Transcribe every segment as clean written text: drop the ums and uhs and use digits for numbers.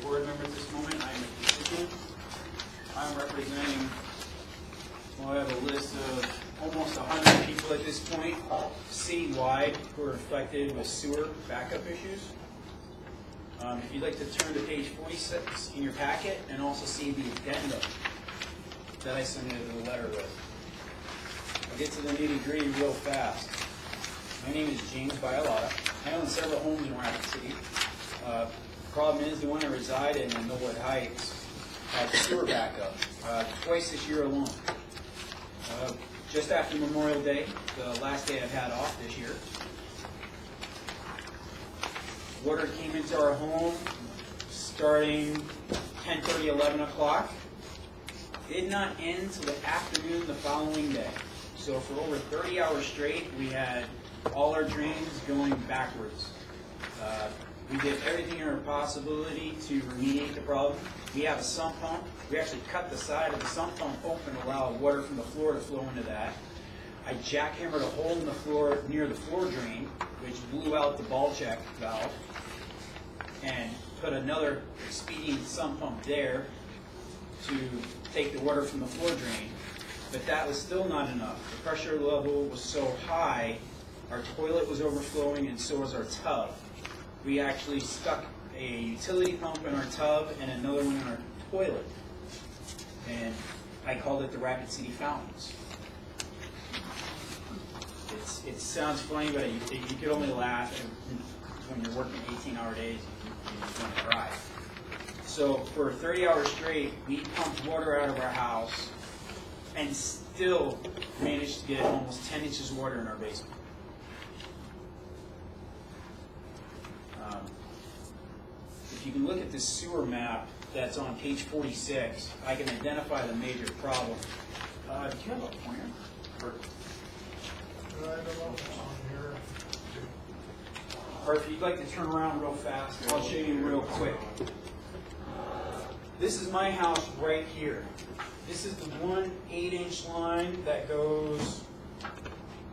board member at this moment. I am a constituent. I'm representing, well, I have a list of almost 100 people at this point, citywide, who are affected with sewer backup issues. If you'd like to turn to page 46 in your packet and also see the addendum that I submitted the letter with. I'll get to the nitty-gritty real fast. My name is James Bialotta. I own several homes in Rapid City. Problem is, the one I reside in Millwood Heights had sewer backup twice this year alone. Just after Memorial Day, the last day I've had off this year, water came into our home starting 10:30, 11 o'clock. Did not end until the afternoon the following day. So for over 30 hours straight, we had all our drains going backwards. We did everything in our possibility to remediate the problem. We have a sump pump. We actually cut the side of the sump pump open to allow water from the floor to flow into that. I jackhammered a hole in the floor near the floor drain, which blew out the ball check valve, and put another expedient sump pump there to take the water from the floor drain. But that was still not enough. The pressure level was so high, our toilet was overflowing, and so was our tub. We actually stuck a utility pump in our tub and another one in our toilet. And I called it the Rapid City Fountains. It sounds funny, but you could only laugh when you're working 18-hour days, you just want to cry. So for 30 hours straight, we pumped water out of our house and still managed to get almost 10 inches of water in our basement. If you can look at this sewer map that's on page 46, I can identify the major problem. Do you have a pointer? Or if you'd like to turn around real fast, I'll show you real quick. This is my house right here. This is the one 8-inch line that goes,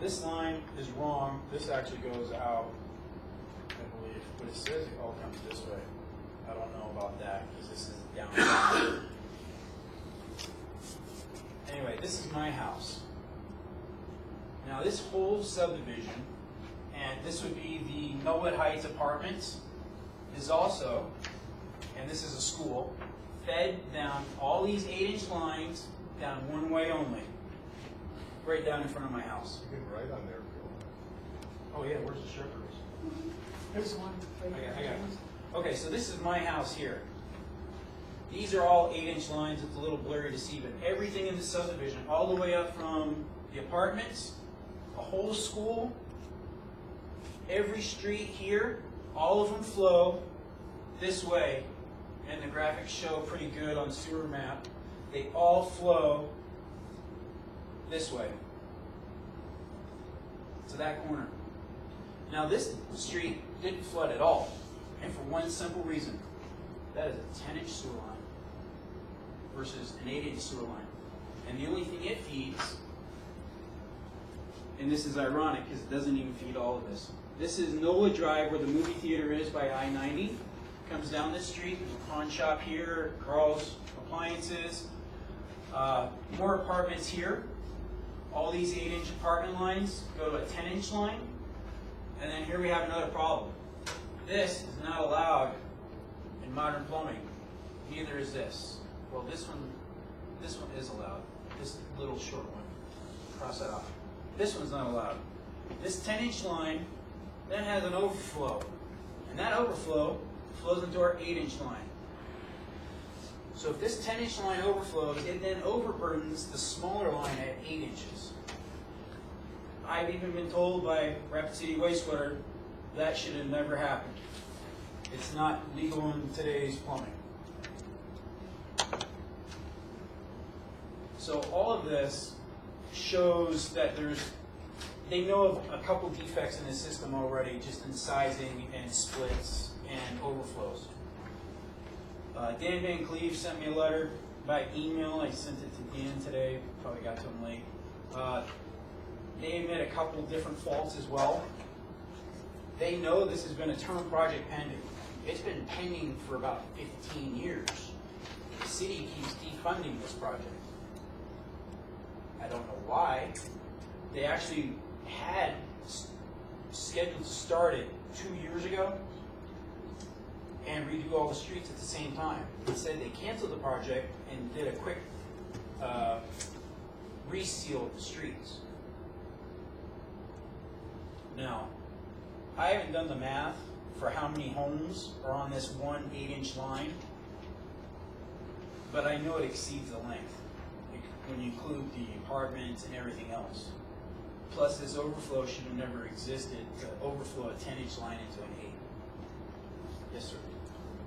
this line is wrong. This actually goes out, I believe. But it says it all comes this way. I don't know about that because this is down here. Anyway, this is my house. Now this whole subdivision, and this would be the Millwood Heights apartments, is also, and this is a school, fed down all these 8-inch lines down one way only, right down in front of my house. You can write on there. Oh yeah, where's the strippers? There's one. I got it. Okay, so this is my house here. These are all 8-inch lines. It's a little blurry to see, but everything in the subdivision, all the way up from the apartments, a whole school, every street here, all of them flow this way, and the graphics show pretty good on the sewer map. They all flow this way to that corner. Now this street didn't flood at all, and for one simple reason. That is a 10-inch sewer line versus an 8-inch sewer line. And the only thing it feeds, and this is ironic because it doesn't even feed all of this. This is Millwood Drive, where the movie theater is by I-90. Comes down this street, there's a pawn shop here, Carl's Appliances, more apartments here. All these 8-inch apartment lines go to a 10-inch line. And then here we have another problem. This is not allowed in modern plumbing. Neither is this. Well, this one is allowed. This little short one. Cross that off. This one's not allowed. This 10-inch line then has an overflow. And that overflow flows into our 8-inch line. So if this 10-inch line overflows, it then overburdens the smaller line at 8 inches. I've even been told by Rapid City Wastewater that should have never happened. It's not legal in today's plumbing. So all of this shows that they know of a couple defects in the system already, just in sizing and splits and overflows. Dan Van Cleve sent me a letter by email. I sent it to Dan today, probably got to him late. They admit a couple different faults as well. They know this has been a term project pending. It's been pending for about 15 years. The city keeps defunding this project. I don't know why. They actually had scheduled to start it 2 years ago and redo all the streets at the same time. Instead, they canceled the project and did a quick reseal of the streets. Now, I haven't done the math for how many homes are on this one 8-inch line, but I know it exceeds the length when you include the apartments and everything else. Plus, this overflow should have never existed to overflow a 10-inch line into an 8. Yes, sir.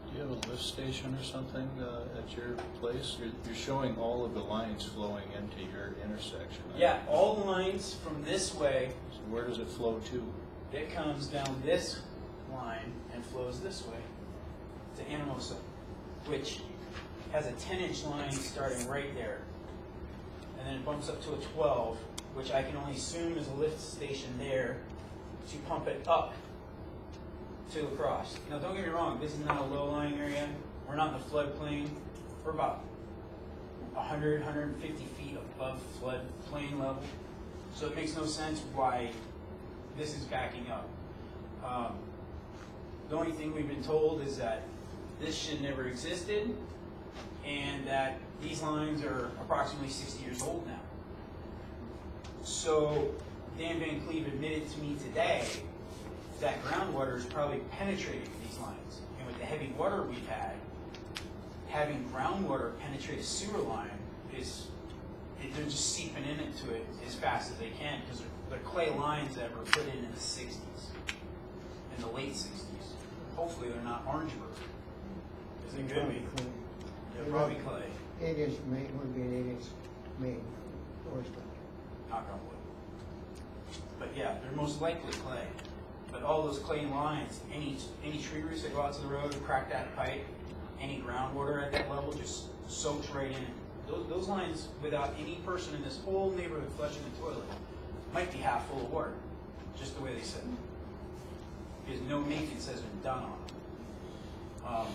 Do you have a lift station or something at your place? You're showing all of the lines flowing into your intersection. Yeah, all the lines from this way. So where does it flow to? It comes down this line and flows this way to Anamosa, which has a 10-inch line starting right there. And then it bumps up to a 12, which I can only assume is a lift station there to pump it up to La Crosse. Now, don't get me wrong, this is not a low-lying area. We're not in the floodplain. We're about 100, 150 feet above floodplain level. So it makes no sense why this is backing up. The only thing we've been told is that this should never existed and that these lines are approximately 60 years old now. So Dan Van Cleve admitted to me today that groundwater is probably penetrating these lines. And with the heavy water we've had, having groundwater penetrate a sewer line they're just seeping into it as fast as they can because they're clay lines that were put in the 60s, in the late 60s. Hopefully they're not Orangeburg. Because they could be. They're probably clay. 8-inch main would be an 8-inch main or stuff. Knock on wood. But yeah, they're most likely clay. But all those clay lines, any tree roots that go out to the road, crack that pipe, any groundwater at that level just soaks right in. Those lines, without any person in this whole neighborhood flushing the toilet, might be half full of water, just the way they said. Because no maintenance has been done on them.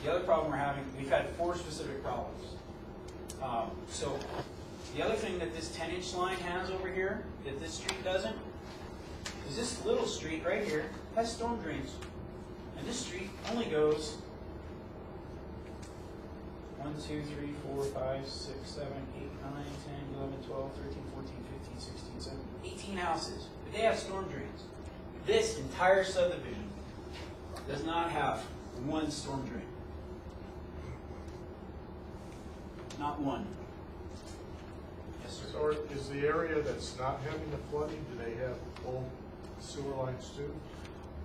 The other problem we're having, we've had 4 specific problems. So the other thing that this 10-inch line has over here, that this street doesn't, is this little street right here has storm drains. And this street only goes 1, 2, 3, 4, 5, 6, 7, 8, 9, 10, 11, 12, 13, 14, 15, 16, 17, 18 houses. But they have storm drains. This entire subdivision does not have one storm drain. Not one. Yes, sir. So is the area that's not having the flooding, do they have full sewer lines too?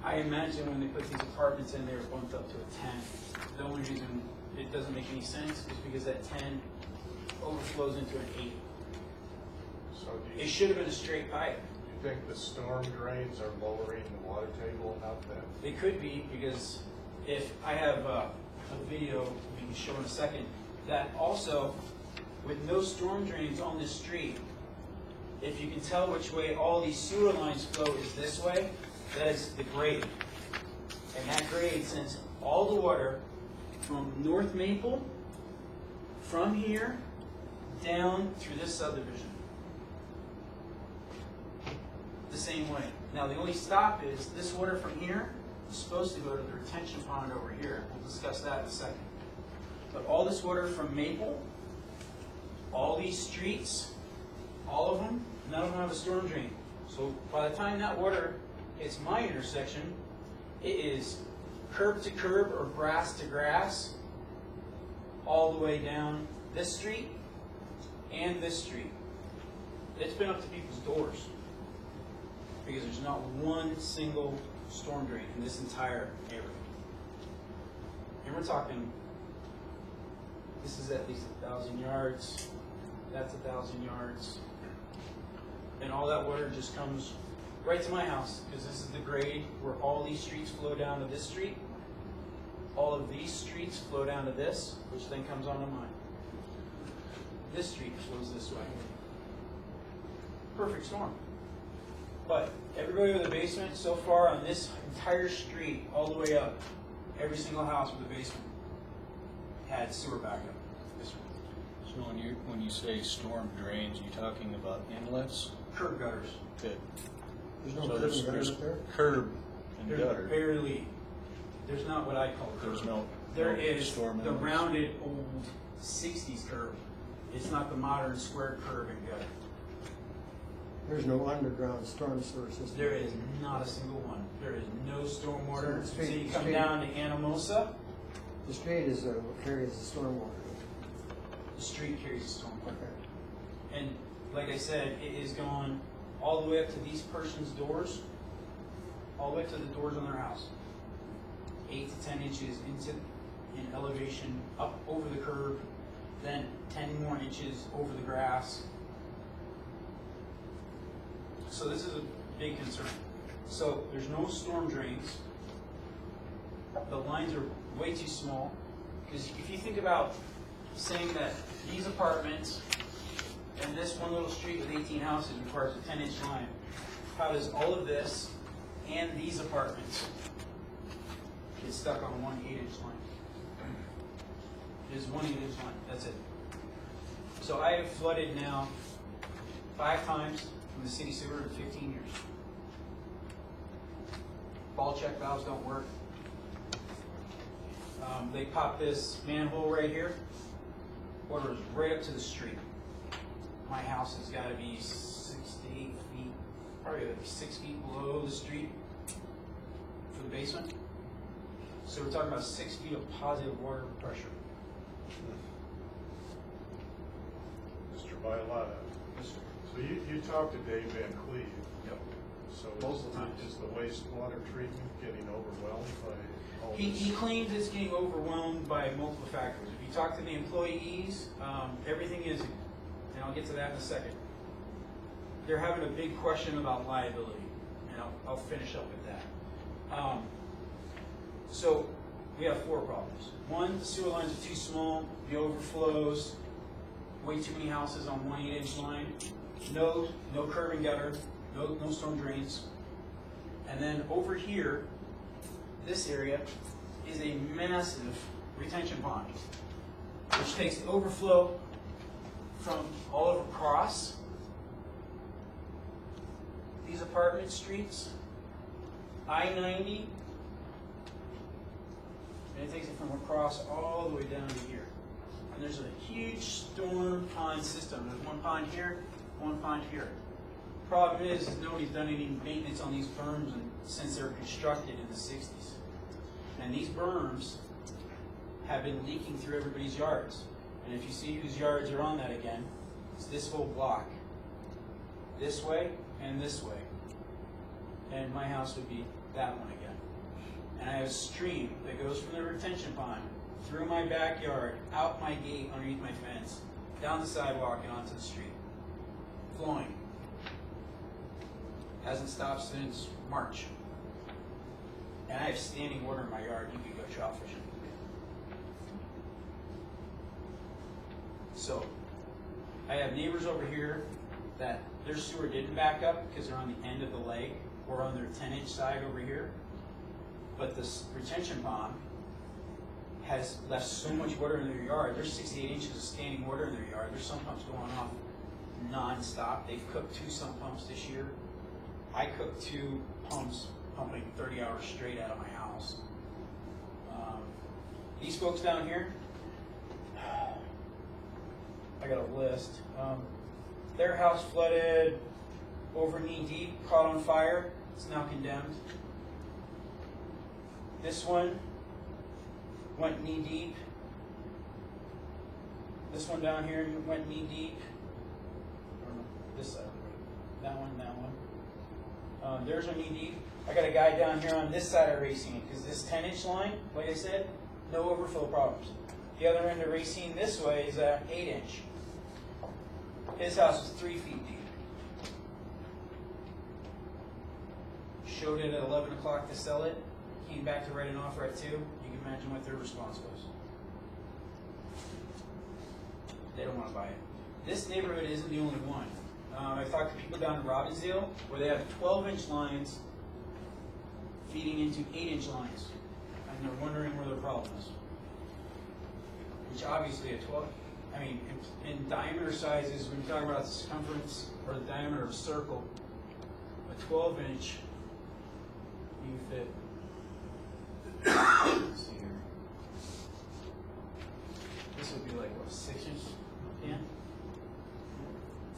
I imagine when they put these apartments in, they were bumped up to a 10. The only reason it doesn't make any sense is because that 10 overflows into an 8. So do It you should have been a straight pipe. think the storm drains are lowering the water table out there? They could be, because if I have a video we can show in a second, that also, with no storm drains on this street, if you can tell which way all these sewer lines flow is this way, that is the grade. And that grade sends all the water from North Maple, from here, down through this subdivision. The same way. Now the only stop is this water from here is supposed to go to the retention pond over here. We'll discuss that in a second. But all this water from Maple, all these streets, all of them, none of them have a storm drain. So by the time that water hits my intersection, it is curb to curb or grass to grass all the way down this street and this street. It's been up to people's doors because there's not one single storm drain in this entire neighborhood. And we're talking, this is at least 1,000 yards, that's 1,000 yards, and all that water just comes right to my house because this is the grade where all these streets flow down to this street. All of these streets flow down to this, which then comes onto mine. This street flows this way. Perfect storm. But everybody with a basement so far on this entire street, all the way up, every single house with a basement had sewer backup. Yes, sir. So when you say storm drains, you talking about inlets? Curb gutters. Good. There's no So curb there's and gutters up there? curb and There's gutter. barely, there's not what I call curb. There's no. There no is storm the inlets? rounded old 60s curb. It's not the modern square curb and gutter. There's no underground storm sewer system. There is not a single one. There is no storm water. So So it's you come straight- down to Anamosa, The street is, carries the storm water. the street carries the storm water. Okay. And like I said, it is gone all the way up to these person's doors, all the way up to the doors on their house. 8 to 10 inches in elevation up over the curb, then 10 more inches over the grass. So this is a big concern. So there's no storm drains. The lines are way too small. Because if you think about saying that these apartments and this one little street with 18 houses requires a 10-inch line, how does all of this and these apartments get stuck on one 8-inch line? It is one 8-inch line, that's it. So I have flooded now 5 times from the city sewer in 15 years. Ball check valves don't work. They pop this manhole right here. Water is right up to the street. My house has got to be 6 to 8 feet, probably like 6 feet below the street for the basement. So we're talking about 6 feet of positive water pressure. Mr. Bialotta, Yes, sir. so you talked to Dave Van Cleve. Yep. So Multiple times. is the wastewater treatment getting overwhelmed by all He this? claims it's getting overwhelmed by multiple factors. If you talk to the employees, everything is, and I'll get to that in a second. They're having a big question about liability, and I'll finish up with that. So we have 4 problems. 1, the sewer lines are too small, the overflows, way too many houses on one 8-inch line, no curb and gutter, no storm drains. And then over here, this area is a massive retention pond, which takes the overflow from all over across these apartment streets, I-90, and it takes it from across all the way down to here. And there's a huge storm pond system. There's one pond here, one pond here. Problem is nobody's done any maintenance on these berms since they were constructed in the 60s. And these berms have been leaking through everybody's yards. And if you see whose yards are on that again, it's this whole block. This way and this way. And my house would be that one again. And I have a stream that goes from the retention pond through my backyard, out my gate, underneath my fence, down the sidewalk and onto the street. Flowing. Hasn't stopped since March. And I have standing water in my yard. You could go trout fishing. So, I have neighbors over here that their sewer didn't back up because they're on the end of the lake or on their 10-inch side over here. But this retention pond has left so much water in their yard. There's 68 inches of standing water in their yard. There's sump pumps going off non-stop. They've cooked 2 sump pumps this year. I cooked 2 pumps pumping 30 hours straight out of my house. These folks down here, I got a list. Their house flooded over knee deep, caught on fire. It's now condemned. This one went knee deep. This one down here went knee deep. This side, that one, that one. There's a knee deep. I got a guy down here on this side of Racine because this 10-inch line, like I said, no overflow problems. The other end of Racine this way is an 8-inch. His house was 3 feet deep. Showed it at 11 o'clock to sell it. Came back to write an offer at 2. You can imagine what their response was. They don't want to buy it. This neighborhood isn't the only one. I've talked to people down in Robbinsdale where they have 12-inch lines feeding into 8-inch lines. and they're wondering where their problem is. Which obviously in diameter sizes, when you talk about the circumference or the diameter of a circle, a 12-inch, you fit. Let's see here. This would be like what, 6-inch? Yeah.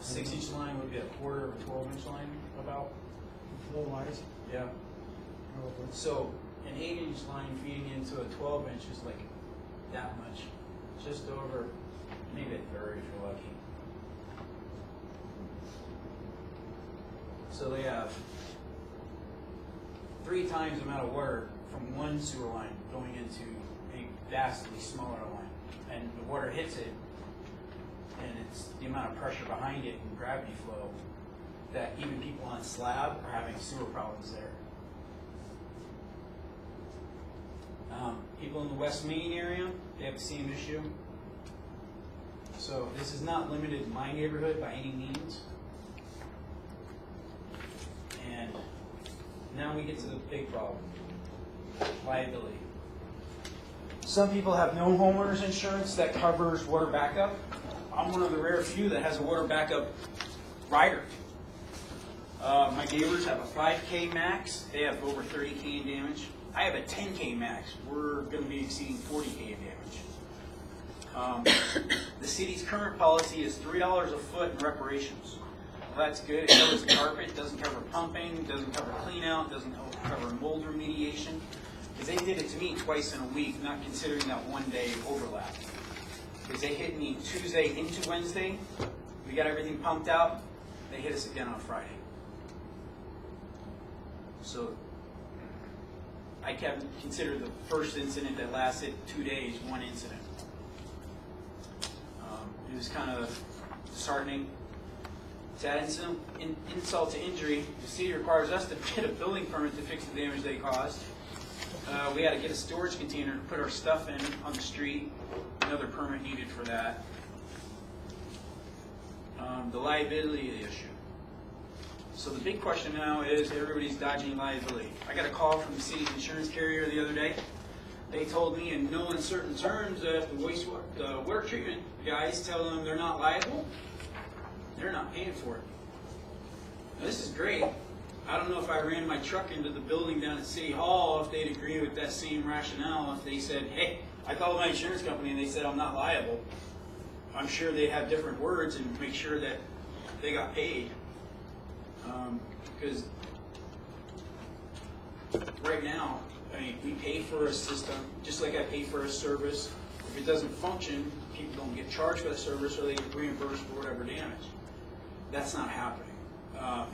A 6-inch line would be a quarter of a 12-inch line, about. Flow wise. Yeah. So an 8-inch line feeding into a 12-inch is like that much, just over, maybe a third if you're lucky. So they have 3 times the amount of water from one sewer line going into a vastly smaller line, and the water hits it, and it's the amount of pressure behind it and gravity flow that even people on slab are having sewer problems there. People in the West Main area, they have the same issue. So this is not limited to my neighborhood by any means. And now we get to the big problem, liability. Some people have no homeowners insurance that covers water backup. I'm one of the rare few that has a water backup rider. My neighbors have a 5K max. They have over 30K in damage. I have a 10K max. We're going to be exceeding 40K in damage. The city's current policy is $3 a foot in reparations. Well, that's good. It covers carpet, doesn't cover pumping, doesn't cover clean out, doesn't cover mold remediation. Because they did it to me twice in a week, not considering that one day overlap. Because they hit me Tuesday into Wednesday. We got everything pumped out. They hit us again on Friday. So I can consider the first incident that lasted 2 days one incident. It was kind of disheartening. To add insult to injury, the city requires us to get a building permit to fix the damage they caused. We had to get a storage container to put our stuff in on the street. Another permit needed for that. The liability of the issue. So the big question now is everybody's dodging liability. I got a call from the city's insurance carrier the other day. They told me in no uncertain terms that the water treatment guys tell them they're not liable. They're not paying for it. Now, this is great. I don't know if I ran my truck into the building down at City Hall, if they'd agree with that same rationale. If they said, hey, I called my insurance company and they said I'm not liable. I'm sure they have different words and make sure that they got paid. Because right now, I mean, we pay for a system, just like I pay for a service. If it doesn't function, people don't get charged for the service or they get reimbursed for whatever damage. That's not happening.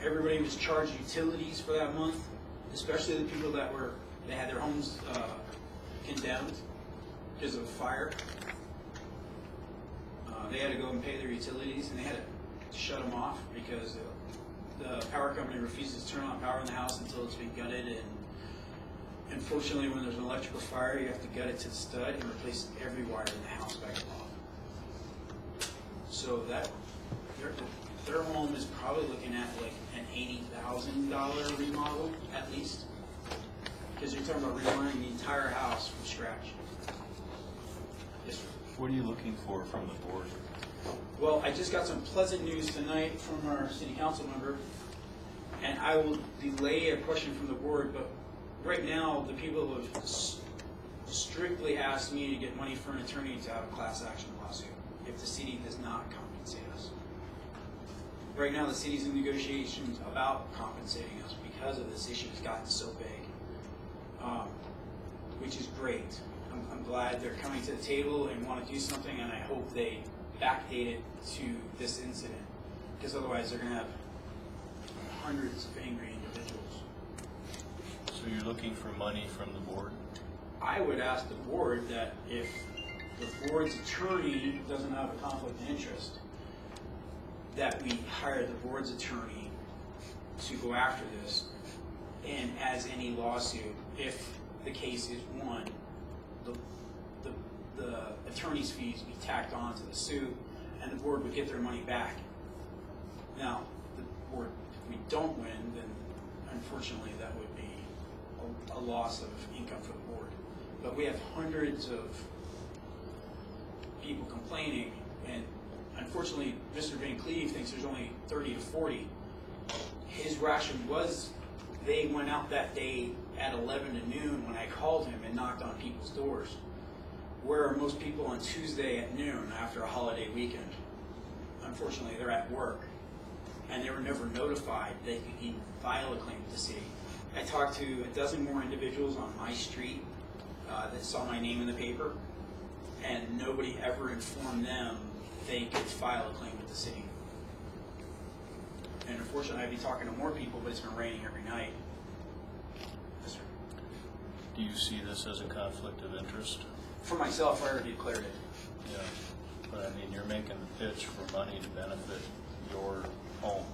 Everybody was charged utilities for that month, especially the people that had their homes condemned because of a fire. They had to go and pay their utilities, and they had to shut them off because the power company refuses to turn on power in the house until it's been gutted. And unfortunately, when there's an electrical fire, you have to gut it to the stud and replace every wire in the house back off. So that their home is probably looking at like an $80,000 remodel at least, because you're talking about rewiring the entire house from scratch. Yes, sir. What are you looking for from the board? Well, I just got some pleasant news tonight from our city council member, and I will delay a question from the board, but right now the people have strictly asked me to get money for an attorney to have a class action lawsuit if the city does not compensate us. Right now the city's in negotiations about compensating us because of this issue has gotten so big, which is great. I'm glad they're coming to the table and want to do something, and I hope they backdate it to this incident, because otherwise they're going to have hundreds of angry individuals. So you're looking for money from the board? I would ask the board that if the board's attorney doesn't have a conflict of interest, that we hire the board's attorney to go after this, and as any lawsuit, if the case is won, the attorney's fees be tacked on to the suit, and the board would get their money back. Now, the board, if we don't win, then unfortunately that would be a loss of income for the board. but we have hundreds of people complaining, and unfortunately, Mr. Van Cleve thinks there's only 30 to 40. His ration was, they went out that day at 11 to noon when I called him and knocked on people's doors. Where are most people on Tuesday at noon after a holiday weekend? Unfortunately, they're at work, and they were never notified that you could even file a claim with the city. I talked to a dozen more individuals on my street that saw my name in the paper, and nobody ever informed them they could file a claim with the city. And unfortunately, I'd be talking to more people, but it's been raining every night. Yes, sir. Do you see this as a conflict of interest? For myself, I already declared it. Yeah, but I mean, you're making the pitch for money to benefit your home.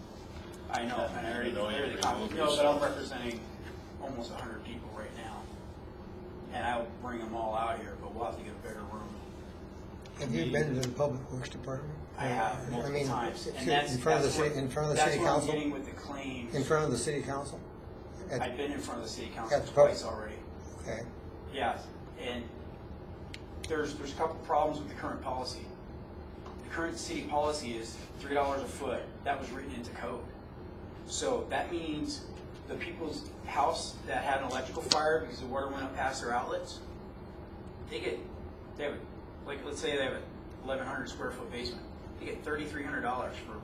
I know, and I already declared the conflict. No, but I'm representing almost 100 people right now. And I'll bring them all out here, but we'll have to get a bigger room. Have you been to the Public Works Department? I have multiple times. And that's, in front of the that's city, in front of the that's city what council? I'm getting with the claims. In front of the city council? I've been in front of the city council At the twice already. Okay. Yeah, and there's a couple problems with the current policy. The current city policy is $3 a foot. That was written into code. So that means the people's house that had an electrical fire because the water went up past their outlets, they have, like, let's say they have a 1,100 square foot basement. They get $3,300 for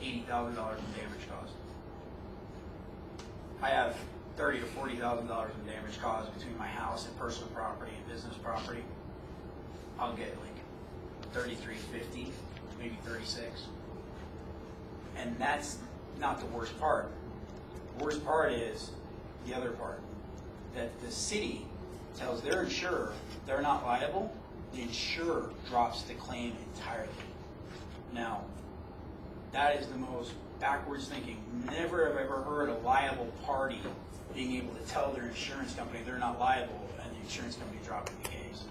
$80,000 in damage caused. I have $30,000 to $40,000 in damage caused between my house and personal property and business property. I'll get like $3,350, maybe $36. And that's not the worst part. The worst part is the other part, that the city tells their insurer they're not liable, the insurer drops the claim entirely. Now, that is the most backwards thinking. Never have I ever heard a liable party being able to tell their insurance company they're not liable and the insurance company dropping the case.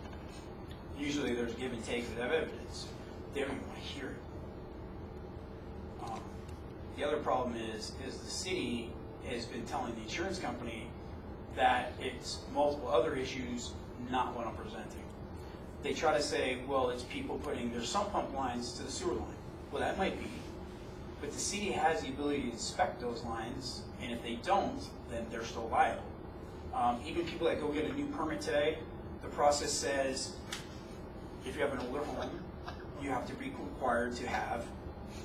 Usually there's give and take with evidence. They don't even want to hear it. The other problem is the city has been telling the insurance company that it's multiple other issues, not what I'm presenting. They try to say, well, it's people putting their sump pump lines to the sewer line. Well, that might be, but the city has the ability to inspect those lines, and if they don't, then they're still liable. Even people that go get a new permit today, the process says if you have an older home, you have to be required to have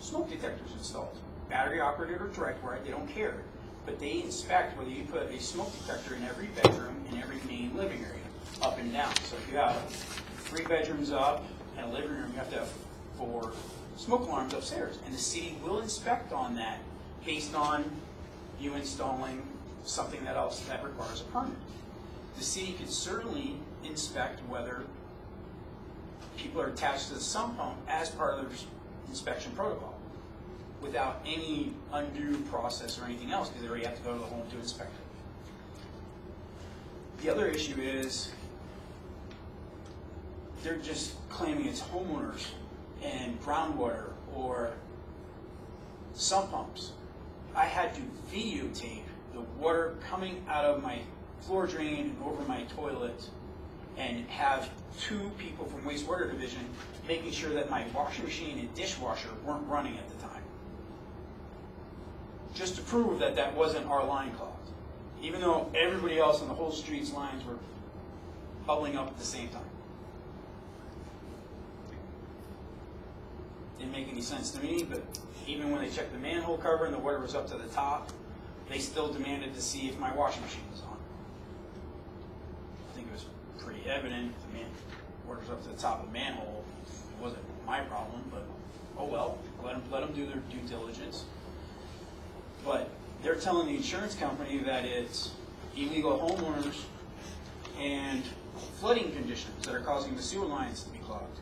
smoke detectors installed. Battery operated or direct wired, they don't care. But they inspect whether you put a smoke detector in every bedroom and every main living area, up and down. So if you have 3 bedrooms up and a living room, you have to have 4 smoke alarms upstairs. And the city will inspect on that based on you installing something that else that requires a permit. The city could certainly inspect whether people are attached to the sump pump as part of their inspection protocol without any undue process or anything else, because they already have to go to the home to inspect it. The other issue is they're just claiming it's homeowners and groundwater or sump pumps. I had to videotape the water coming out of my floor drain and over my toilet and have 2 people from wastewater division making sure that my washing machine and dishwasher weren't running at the time, just to prove that that wasn't our line clogged, even though everybody else on the whole street's lines were bubbling up at the same time. Didn't make any sense to me, but even when they checked the manhole cover and the water was up to the top, they still demanded to see if my washing machine was on. I think it was pretty evident if the water's up to the top of the manhole. It wasn't my problem, but oh well, let them do their due diligence. But they're telling the insurance company that it's illegal homeowners and flooding conditions that are causing the sewer lines to be clogged.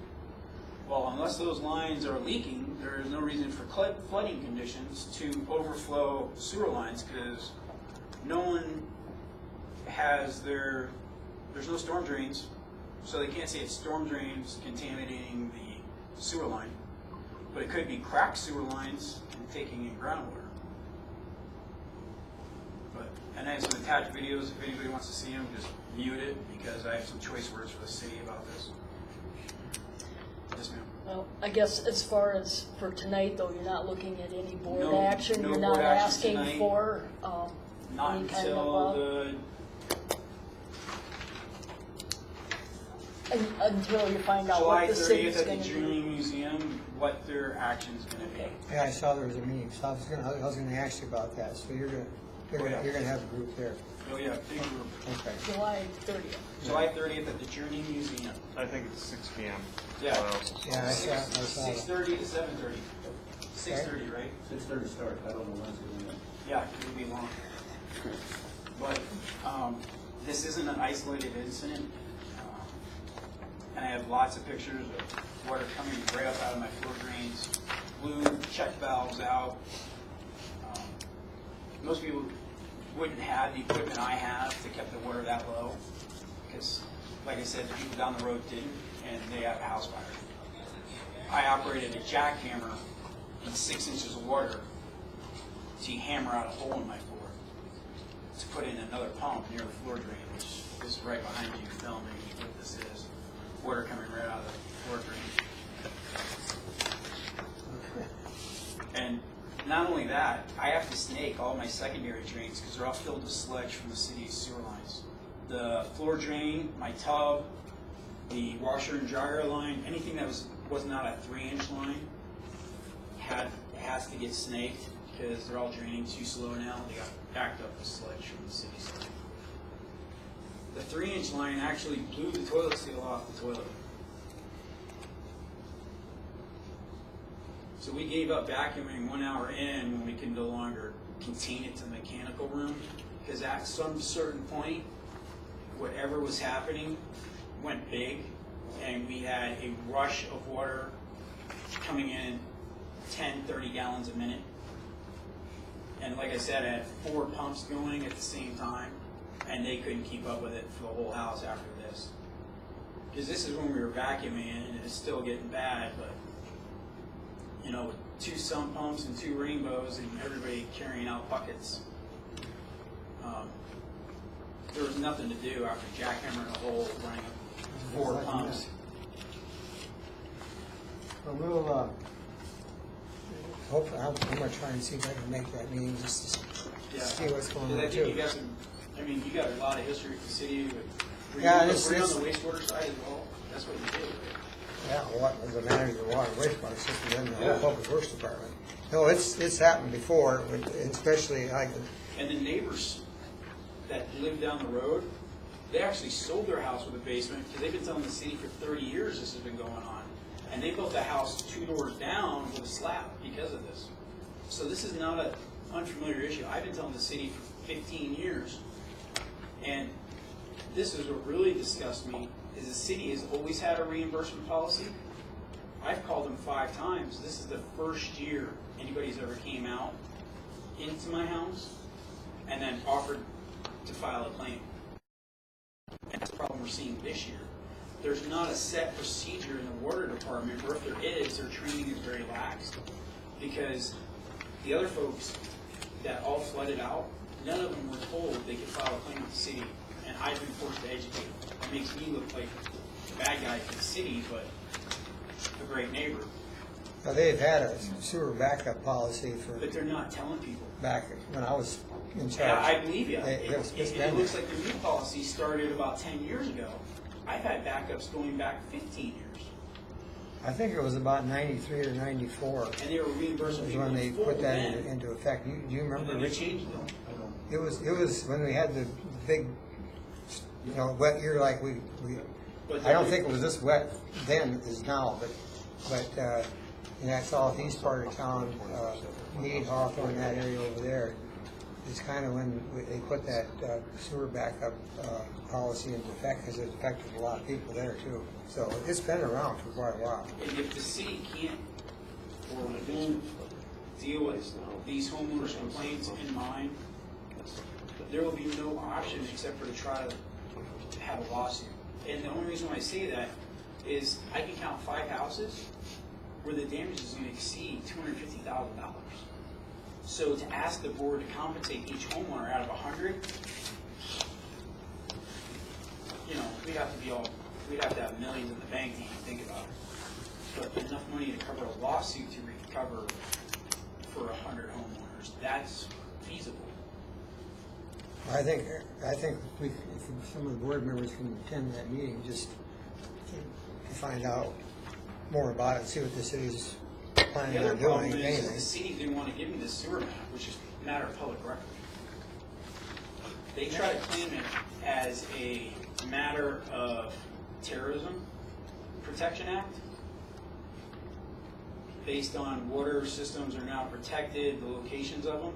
Well, unless those lines are leaking, there is no reason for flooding conditions to overflow sewer lines, because no one has there's no storm drains, so they can't say it's storm drains contaminating the sewer line, but it could be cracked sewer lines and taking in groundwater. But And I have some attached videos, if anybody wants to see them, just mute it, because I have some choice words for the city about this. Yes, ma'am. Well, I guess as far as for tonight, though, you're not looking at any board No- action? no You're not board action asking tonight. for Not any kind until of, the, until you find out July what the city's 30th at gonna the do? Jury Museum, what their action's gonna be. Okay. Yeah, I saw there was a meeting, so I was gonna ask you about that, so you're gonna have a group there. Oh, yeah, big group. Okay. July 30th. July 30th at the Journey Museum. I think it's 6 p.m. Yeah. Yeah, I saw that. 6:30 to 7:30. 6:30, right? 6:30 start, I don't know when's it gonna be. Yeah, it'll be long. But this isn't an isolated incident. And I have lots of pictures of water coming right up out of my floor drains, blew check valves out. Most people wouldn't have the equipment I have to keep the water that low, because, like I said, the people down the road didn't, and they have a house fire. I operated a jackhammer in 6 inches of water to hammer out a hole in my floor to put in another pump near the floor drain, which is right behind you filming what this is. Water coming right out of the floor drain. And not only that, I have to snake all my secondary drains because they're all filled with sludge from the city's sewer lines. The floor drain, my tub, the washer and dryer line, anything that was not a 3-inch line has to get snaked because they're all draining too slow now. They got backed up with sludge from the city's side. The 3-inch line actually blew the toilet seal off the toilet. So we gave up vacuuming 1 hour in when we could no longer contain it to the mechanical room, because at some certain point, whatever was happening went big, and we had a rush of water coming in 10, 30 gallons a minute. And like I said, I had 4 pumps going at the same time, and they couldn't keep up with it for the whole house after this. Because this is when we were vacuuming, and it's still getting bad, but you know, with 2 sump pumps and 2 rainbows and everybody carrying out buckets, there was nothing to do after jackhammering a hole, running up 4 pumps. Well, we'll, hopefully, I'm gonna try and see if I can make that meeting just to see what's going Because I on think you too. got some, I mean, you got a lot of history with the city, but were Yeah, you it's- on the wastewater side as well? That's what you did, right? Yeah, what, as a manager of the water and wastewater system in the Yeah. whole public works department. No, it's happened before, especially like, And the neighbors that live down the road, they actually sold their house with a basement because they've been telling the city for 30 years this has been going on. And they built the house 2 doors down with a slab because of this. So this is not an unfamiliar issue. I've been telling the city for 15 years. And this is what really disgusts me, is the city has always had a reimbursement policy. I've called them 5 times. This is the first year anybody's ever came out into my house and then offered to file a claim. And that's the problem we're seeing this year. There's not a set procedure in the water department, or if there is, their training is very lax. Because the other folks that all flooded out, none of them were told they could file a claim with the city, and I've been forced to educate them. It makes me look like the bad guy for the city, but a great neighbor. well, they've had a sewer backup policy for But they're not telling people. back when I was in charge. Yeah, I believe you. It's It been looks there. like the new policy started about 10 years ago. I've had backups going back 15 years, I think it was about 93 or 94 and they were reimbursing was people when they in full put that then. into effect. Do you And remember, then they Richie? changed them. It was when we had the big, wet year like we But I don't think it was this wet then as now, but in that southeast part of town, Meade, Hawthorne, that area over there, is kind of when they put that sewer backup policy into effect, because it affected a lot of people there too. So it's been around for quite a while. And if the city can't or won't deal with these homeowners' complaints in mind, there will be no option except for to try to have a lawsuit. And the only reason why I say that is I can count 5 houses where the damage is going to exceed $250,000. So to ask the board to compensate each homeowner out of 100, you know, we'd have to have millions in the bank to even think about it. But enough money to cover a lawsuit to recover for 100 homeowners, that's feasible. I think if some of the board members can attend that meeting, just to find out more about it, see what the city's planning The other on problem doing, is anything. the city didn't want to give me the sewer map, which is a matter of public record. They try to claim it as a matter of terrorism protection act, based on water systems are now protected, the locations of them.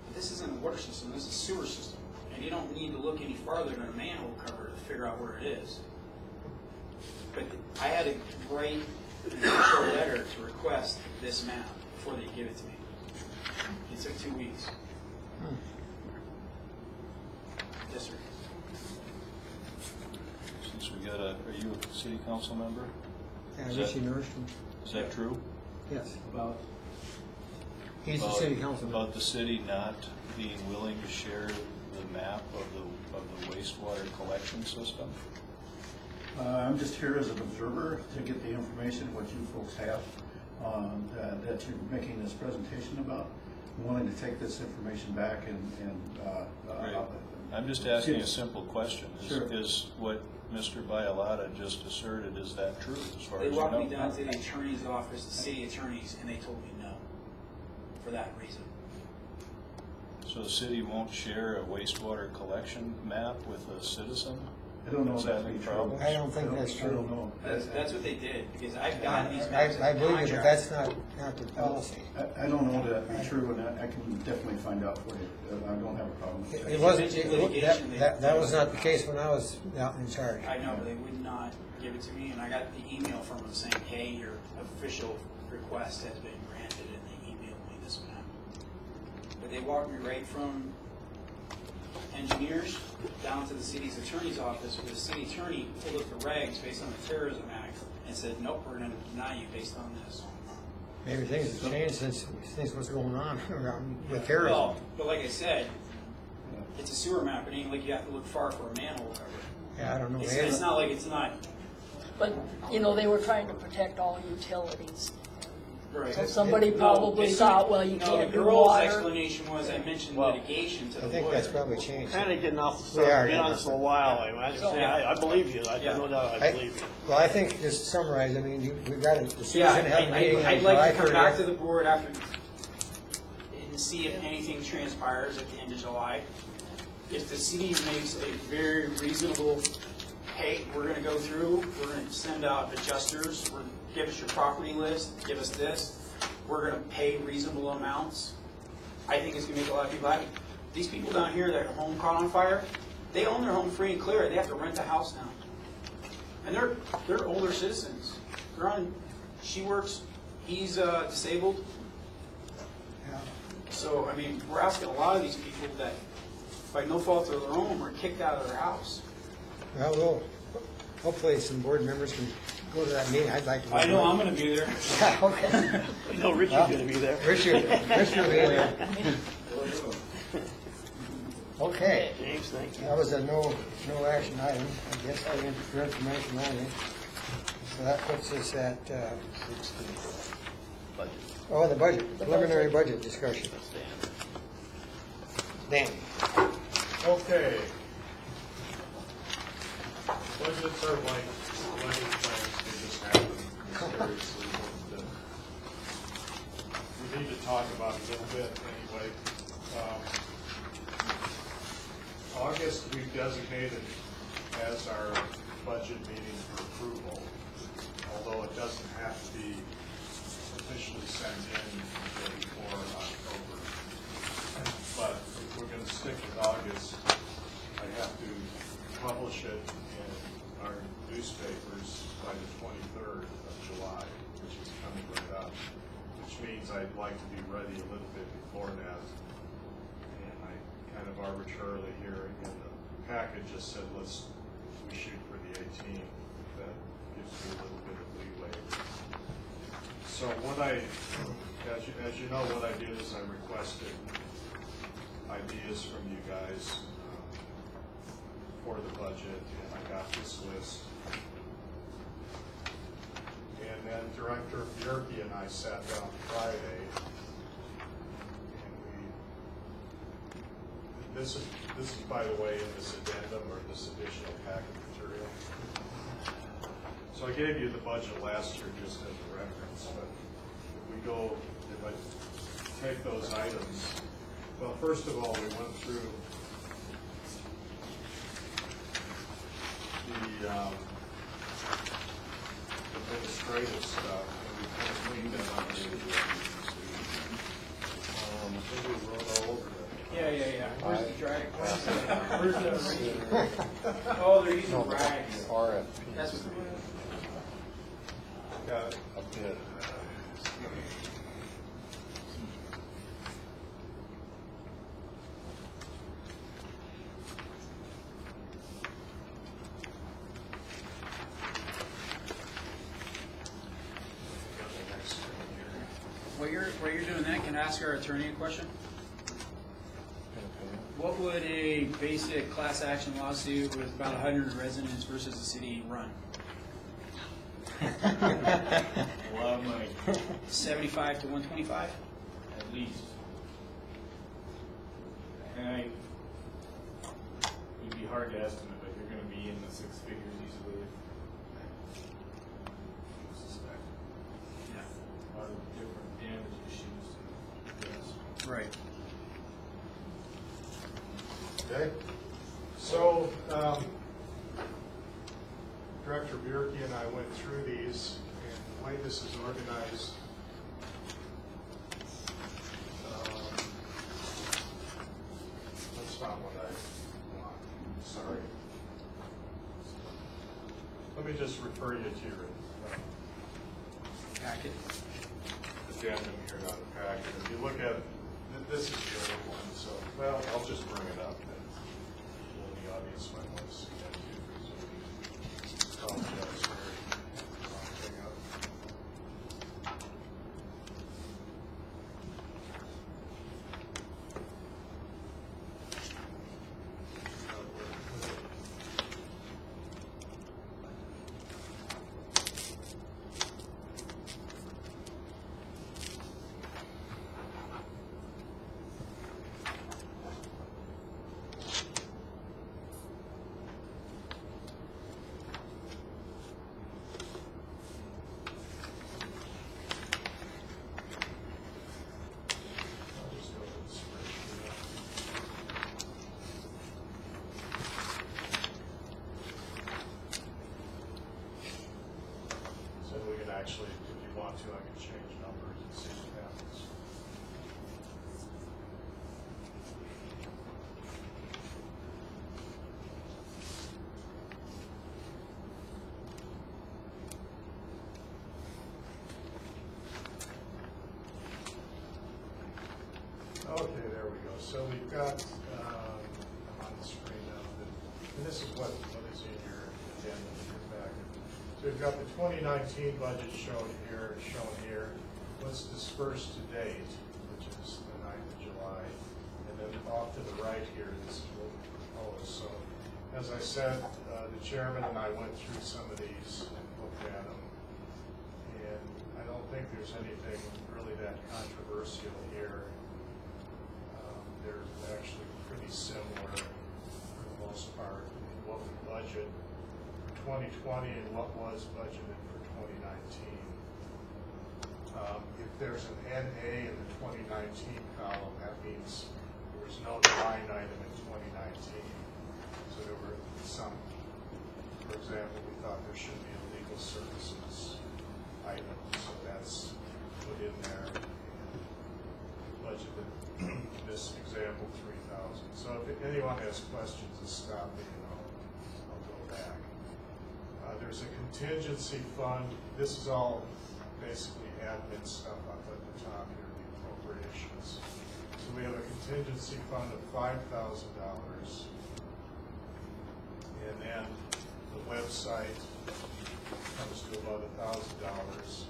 But this isn't a water system, this is a sewer system. And you don't need to look any farther than a manhole cover to figure out where it is. But I had to write an official letter to request this map before they give it to me. It took 2 weeks. Yes, sir. Since we got are you a city council member? Yeah, Is Richie that- Nordstrom. Is that true? Yes. About He's the city councilman. About the city not being willing to share the map of the wastewater collection system? I'm just here as an observer to get the information, what you folks have, that you're making this presentation about. I'm willing to take this information back Great. I'm just asking a simple question. Sure. Is what Mr. Bialotta just asserted, is that true as far They as you walked me know? down to the attorney's office, the city attorneys, and they told me no, for that reason. So the city won't share a wastewater collection map with a citizen? I don't know Is if that that's any true. problem? I don't think that's I don't true. know. That's what they did, because I've gotten these maps. I in believe you, but contract. that's not the policy. I don't know that to be true, and I can definitely find out for you. I don't have a problem with that. It wasn't, Litigation, that was not the case when I was out in charge. I know, but they would not give it to me, and I got the email from them saying, hey, your official request has been granted, and they emailed me this map. But they walked me right from engineers down to the city's attorney's office, where the city attorney pulled up the regs based on the Terrorism Act and said, nope, we're going to deny you based on this. Maybe things have changed since what's going on around with terrorism. Well, but like I said, it's a sewer map. It ain't like you have to look far for a manhole cover. Yeah, I don't know. It's not like it's not. But, you know, they were trying to protect all utilities. Right. So somebody probably as thought, soon- well, you no, can't the do girl's water. explanation was I mentioned Well, litigation to the I lawyer. think that's probably changed. Kind of getting off the We are subject, been getting on off this for a while. I believe you. I Yeah. no doubt I believe you. Well, I think, just to summarize, I mean, we've got a decision, Yeah, have a meeting on I'd July like to come back 30th. to the board after and see if anything transpires at the end of July. If the city makes a very reasonable, hey, we're going to go through, we're going to send out adjusters, give us your property list, give us this, we're going to pay reasonable amounts, I think it's going to make a lot of people happy. These people down here that are home caught on fire, they own their home free and clear. They have to rent a house now. And they're older citizens. They're on, she works, he's disabled. So, I mean, we're asking a lot of these people that, by no fault of their own, were kicked out of their house. Well, hopefully some board members can go to that meeting. I'd like to. Go I to know that. I'm going to be there. Yeah, okay. You know Richie's going to be there. Richard will be there. Okay, James, thank you. that was a no action item. I guess I didn't for information only. So that puts us at, the budget, preliminary budget discussion. Dan. Okay. Budgets are like wedding plans, they just happen mysteriously. We need to talk about it a little bit anyway. August, we've designated as our budget meeting for approval, although it doesn't have to be officially sent in until before October. But if we're going to stick with August, I have to publish it in our newspapers by the 23rd of July, which is coming right up, which means I'd like to be ready a little bit before that. And I kind of arbitrarily here in the package just said, we shoot for the 18th. That gives me a little bit of leeway. So what I As you know, what I did is I requested ideas from you guys for the budget, and I got this list. And then Director Bjerke and I sat down Friday, and this is by the way in this addendum or this additional packet material. So I gave you the budget last year just as a reference, but if I take those items, well, first of all, we went through the administrative stuff, and we kind of cleaned that up. I think we wrote all over that. Yeah. Where's the drag? Where's the? Oh, they're using rags. RFP. That's what they're doing. Got it. A bid. While you're doing that, can I ask our attorney a question? What would a basic class action lawsuit with about 100 residents versus the city run? A lot of money, 75 to 125? at least. And it'd be hard to estimate, but you're gonna be in the six figures easily. I suspect. Yeah. A lot of different damage issues to address. Right. Okay, so Director Bjerke and I went through these, and the way this is organized, that's not what I want, sorry. Let me just refer you to your Packet. addendum here, not the packet. If you look at, this is the other one, so, well, I'll just bring it up. Well, the audience might want to see that too. Apologize for wrong up. I'll just go to the spreadsheet. So we can actually, if you want to, I can change numbers and see what happens. Okay, there we go. So we've got, on the screen now, and this is what is in your agenda, in your packet. So we've got the 2019 budget shown here, what's dispersed to date, which is the 9th of July. And then off to the right here, this is what we propose. So as I said, the chairman and I went through some of these and looked at them. And I don't think there's anything really that controversial here. They're actually pretty similar for the most part in what we budget for 2020 and what was budgeted for 2019. If there's an NA in the 2019 column, that means there was no line item in 2019. So there were some, for example, we thought there should be a legal services item, so that's put in there. Budgeted this example 3,000. So if anyone has questions, just stop me and I'll go back. There's a contingency fund. This is all basically admin stuff up at the top here, the appropriations. So we have a contingency fund of $5,000, and then the website comes to about $1,000,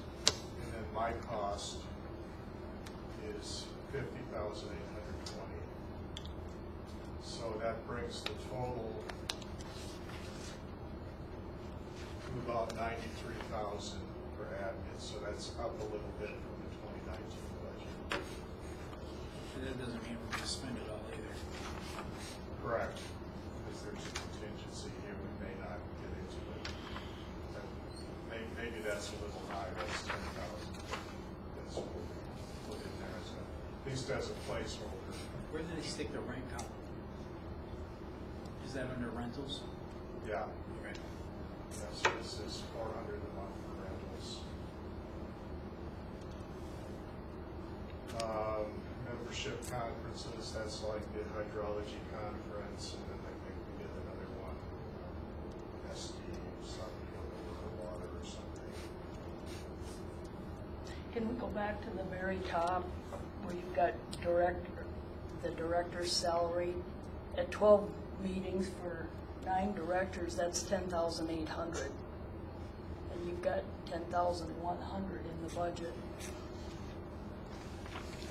and then my cost is 50,820. So that brings the total to about 93,000 for admin, so that's up a little bit from the 2019 budget. But that doesn't mean we're gonna spend it all either. Correct, because there's a contingency here, we may not get into it. Maybe that's a little high, that's 10,000. That's what we put in there as at least as a placeholder. Where do they stick the rent column? Is that under rentals? Yeah, Right. yeah, so this is 400 a month for rentals. Membership conferences, that's like the hydrology conference, and then I think we get another one, SD, something, water or something. Can we go back to the very top where you've got the director's salary? At 12 meetings for 9 directors, that's 10,800. And you've got 10,100 in the budget.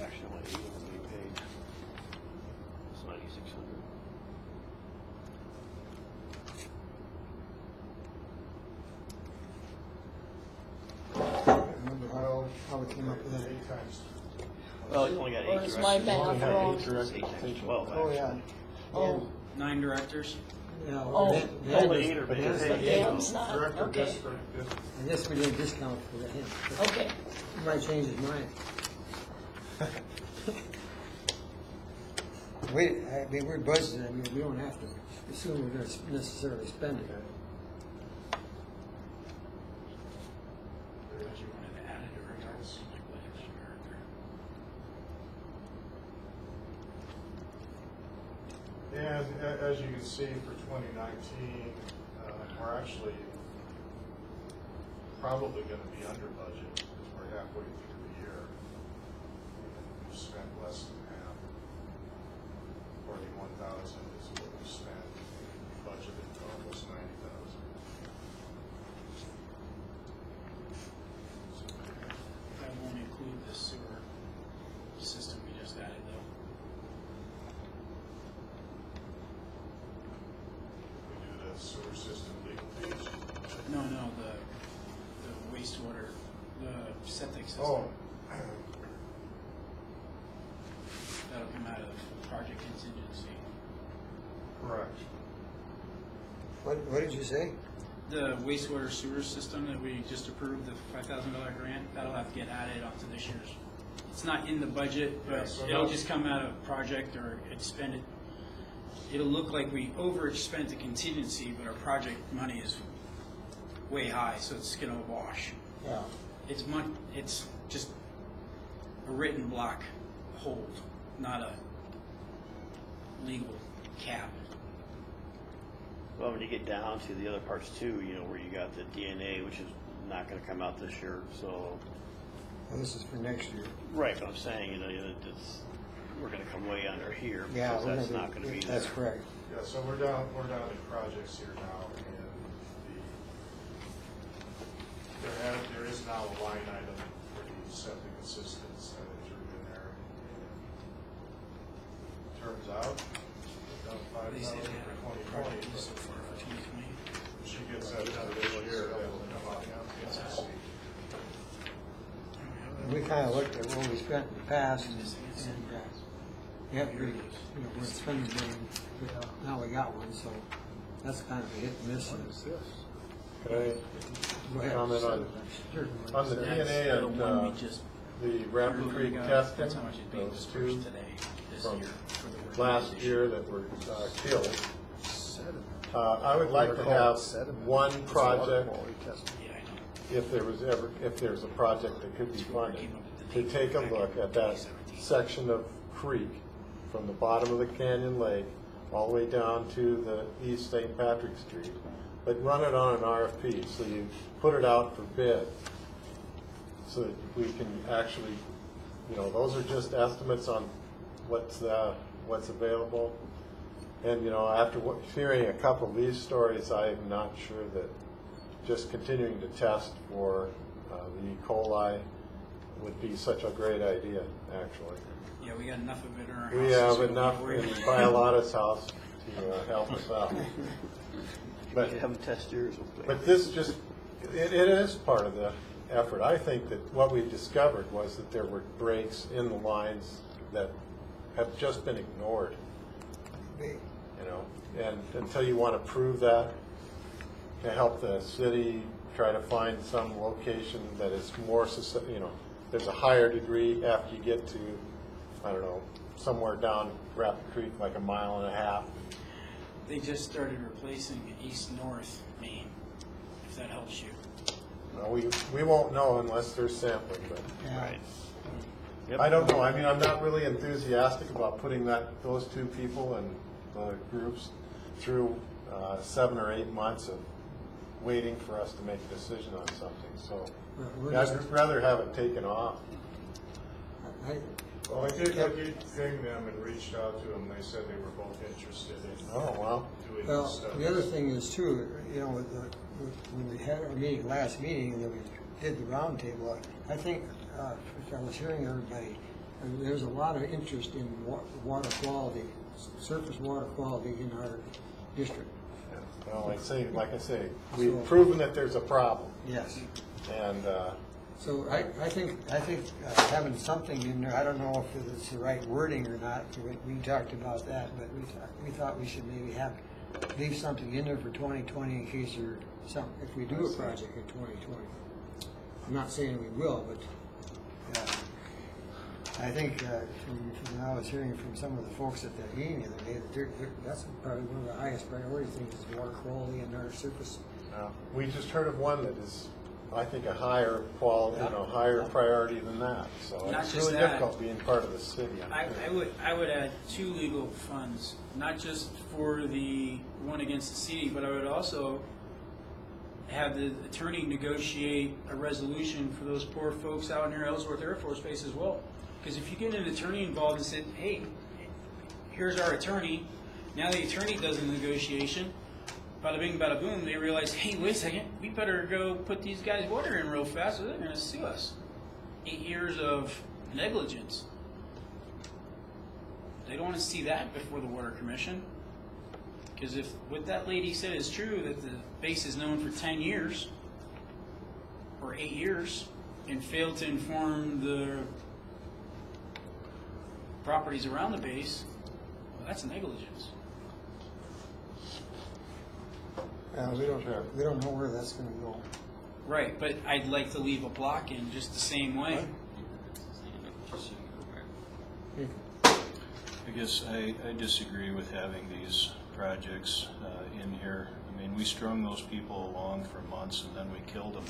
Actually, only 8 was being paid. It's 9,600. Remember how we came up with that? 8 times. Well, you only got 8 Or directors. is my math You only got wrong? 8 directors. 8 times 12, Oh, yeah. actually. Oh, 9 directors? Yeah, Oh. Dan- Oh, Dan the was- 8 are being Dan's paid. not- Dan's not, Director, okay. district, I guess we didn't discount for him. Okay. He might change his mind. We're budgeting, I mean, we don't have to assume we're gonna necessarily spend it. Because you wanted to add it or regardless, like what extra character. And as you can see, for 2019, we're actually probably going to be under budget because we're halfway through the year. And we've spent less than half. 41,000 is what we spent. We budgeted for almost 90,000. That won't include the sewer system we just added though. We do the sewer system legal fees. No, the wastewater, the septic system. Oh, That'll come out of project contingency. correct. What did you say? The wastewater sewer system that we just approved, the $5,000 grant, that'll have to get added onto this year's. It's not in the budget, Yeah, but so it'll that- just come out of project or expended. It'll look like we overspent the contingency, but our project money is way high, so it's gonna wash. Yeah. It's just a written block hold, not a legal cap. Well, when you get down to the other parts too, you know, where you got the DNA, which is not gonna come out this year, so. Well, this is for next year. Right, but I'm saying, you know, we're gonna come way under here, Yeah, because that's not gonna be there. That's correct. Yeah, so we're down to projects here now, and there is now a line item for the septic assistance that is in there. And turns out, we've done They said 5,000 they had a for project 2020, so far for 2020. but she gets that done this year, that will come out of contingency. We kind of looked at what we spent in the past and yeah, we're spending money, now we got one, so that's kind of a hit and miss. Can I Go ahead. comment Sure. on the That's DNA the and one we just the Rapid earlier Creek got. testing, That's how much is being those dispersed two today, this from year, for the work last this year that were killed. I would like to have one project, Yeah, I know. if there's a project that could be funded, to take a look at that section of creek from the bottom of the Canyon Lake all the way down to the East St. Patrick Street, but run it on an RFP, so you put it out for bid, so that we can actually, you know, those are just estimates on what's available. And, you know, after hearing a couple of these stories, I'm not sure that just continuing to test for the E. coli would be such a great idea, actually. Yeah, we got enough of it in our house. We have enough in Bialotta's house to help us out. But Have them test yours. But this just, it is part of the effort. I think that what we discovered was that there were breaks in the lines that have just been ignored, you know, and until you want to prove that, to help the city try to find some location that is more, you know, there's a higher degree after you get to, I don't know, somewhere down Rapid Creek, like 1.5 miles. They just started replacing east-north main, if that helps you. Well, we won't know unless there's sampling, but Right. I don't know. I mean, I'm not really enthusiastic about putting those two people and the groups through 7 or 8 months of waiting for us to make a decision on something. So I'd rather have it taken off. Well, I did ping them and reached out to them. They said they were both interested in Oh, well. doing Well, this stuff. the other thing is too, you know, when we had our meeting, last meeting, and then we did the roundtable, I think, if I was hearing everybody, there's a lot of interest in water quality, surface water quality in our district. Well, like I say, we've proven that there's a problem. Yes. And So I think having something in there, I don't know if it's the right wording or not, we talked about that, but we thought we should maybe leave something in there for 2020 in case if we do a project in 2020. I'm not saying we will, but I think from I was hearing from some of the folks at that meeting the other day, that that's probably one of the highest priority things is water quality in our surface. we just heard of one that is, I think, a higher quality, higher priority than that. So Not it's just really that. difficult being part of the city. I would add 2 legal funds, not just for the one against the city, but I would also have the attorney negotiate a resolution for those poor folks out near Ellsworth Air Force Base as well. Because if you get an attorney involved and said, hey, here's our attorney, now the attorney does the negotiation, bada bing, bada boom, they realize, hey, wait a second, we better go put these guys' water in real fast or they're going to sue us. 8 years of negligence. They don't want to see that before the Water Commission. Because if what that lady said is true, that the base is known for 10 years or 8 years and failed to inform the properties around the base, well, that's negligence. We don't know where that's going to go. Right, but I'd like to leave a block in just the same way. I guess I disagree with having these projects in here. I mean, we strung those people along for months and then we killed them.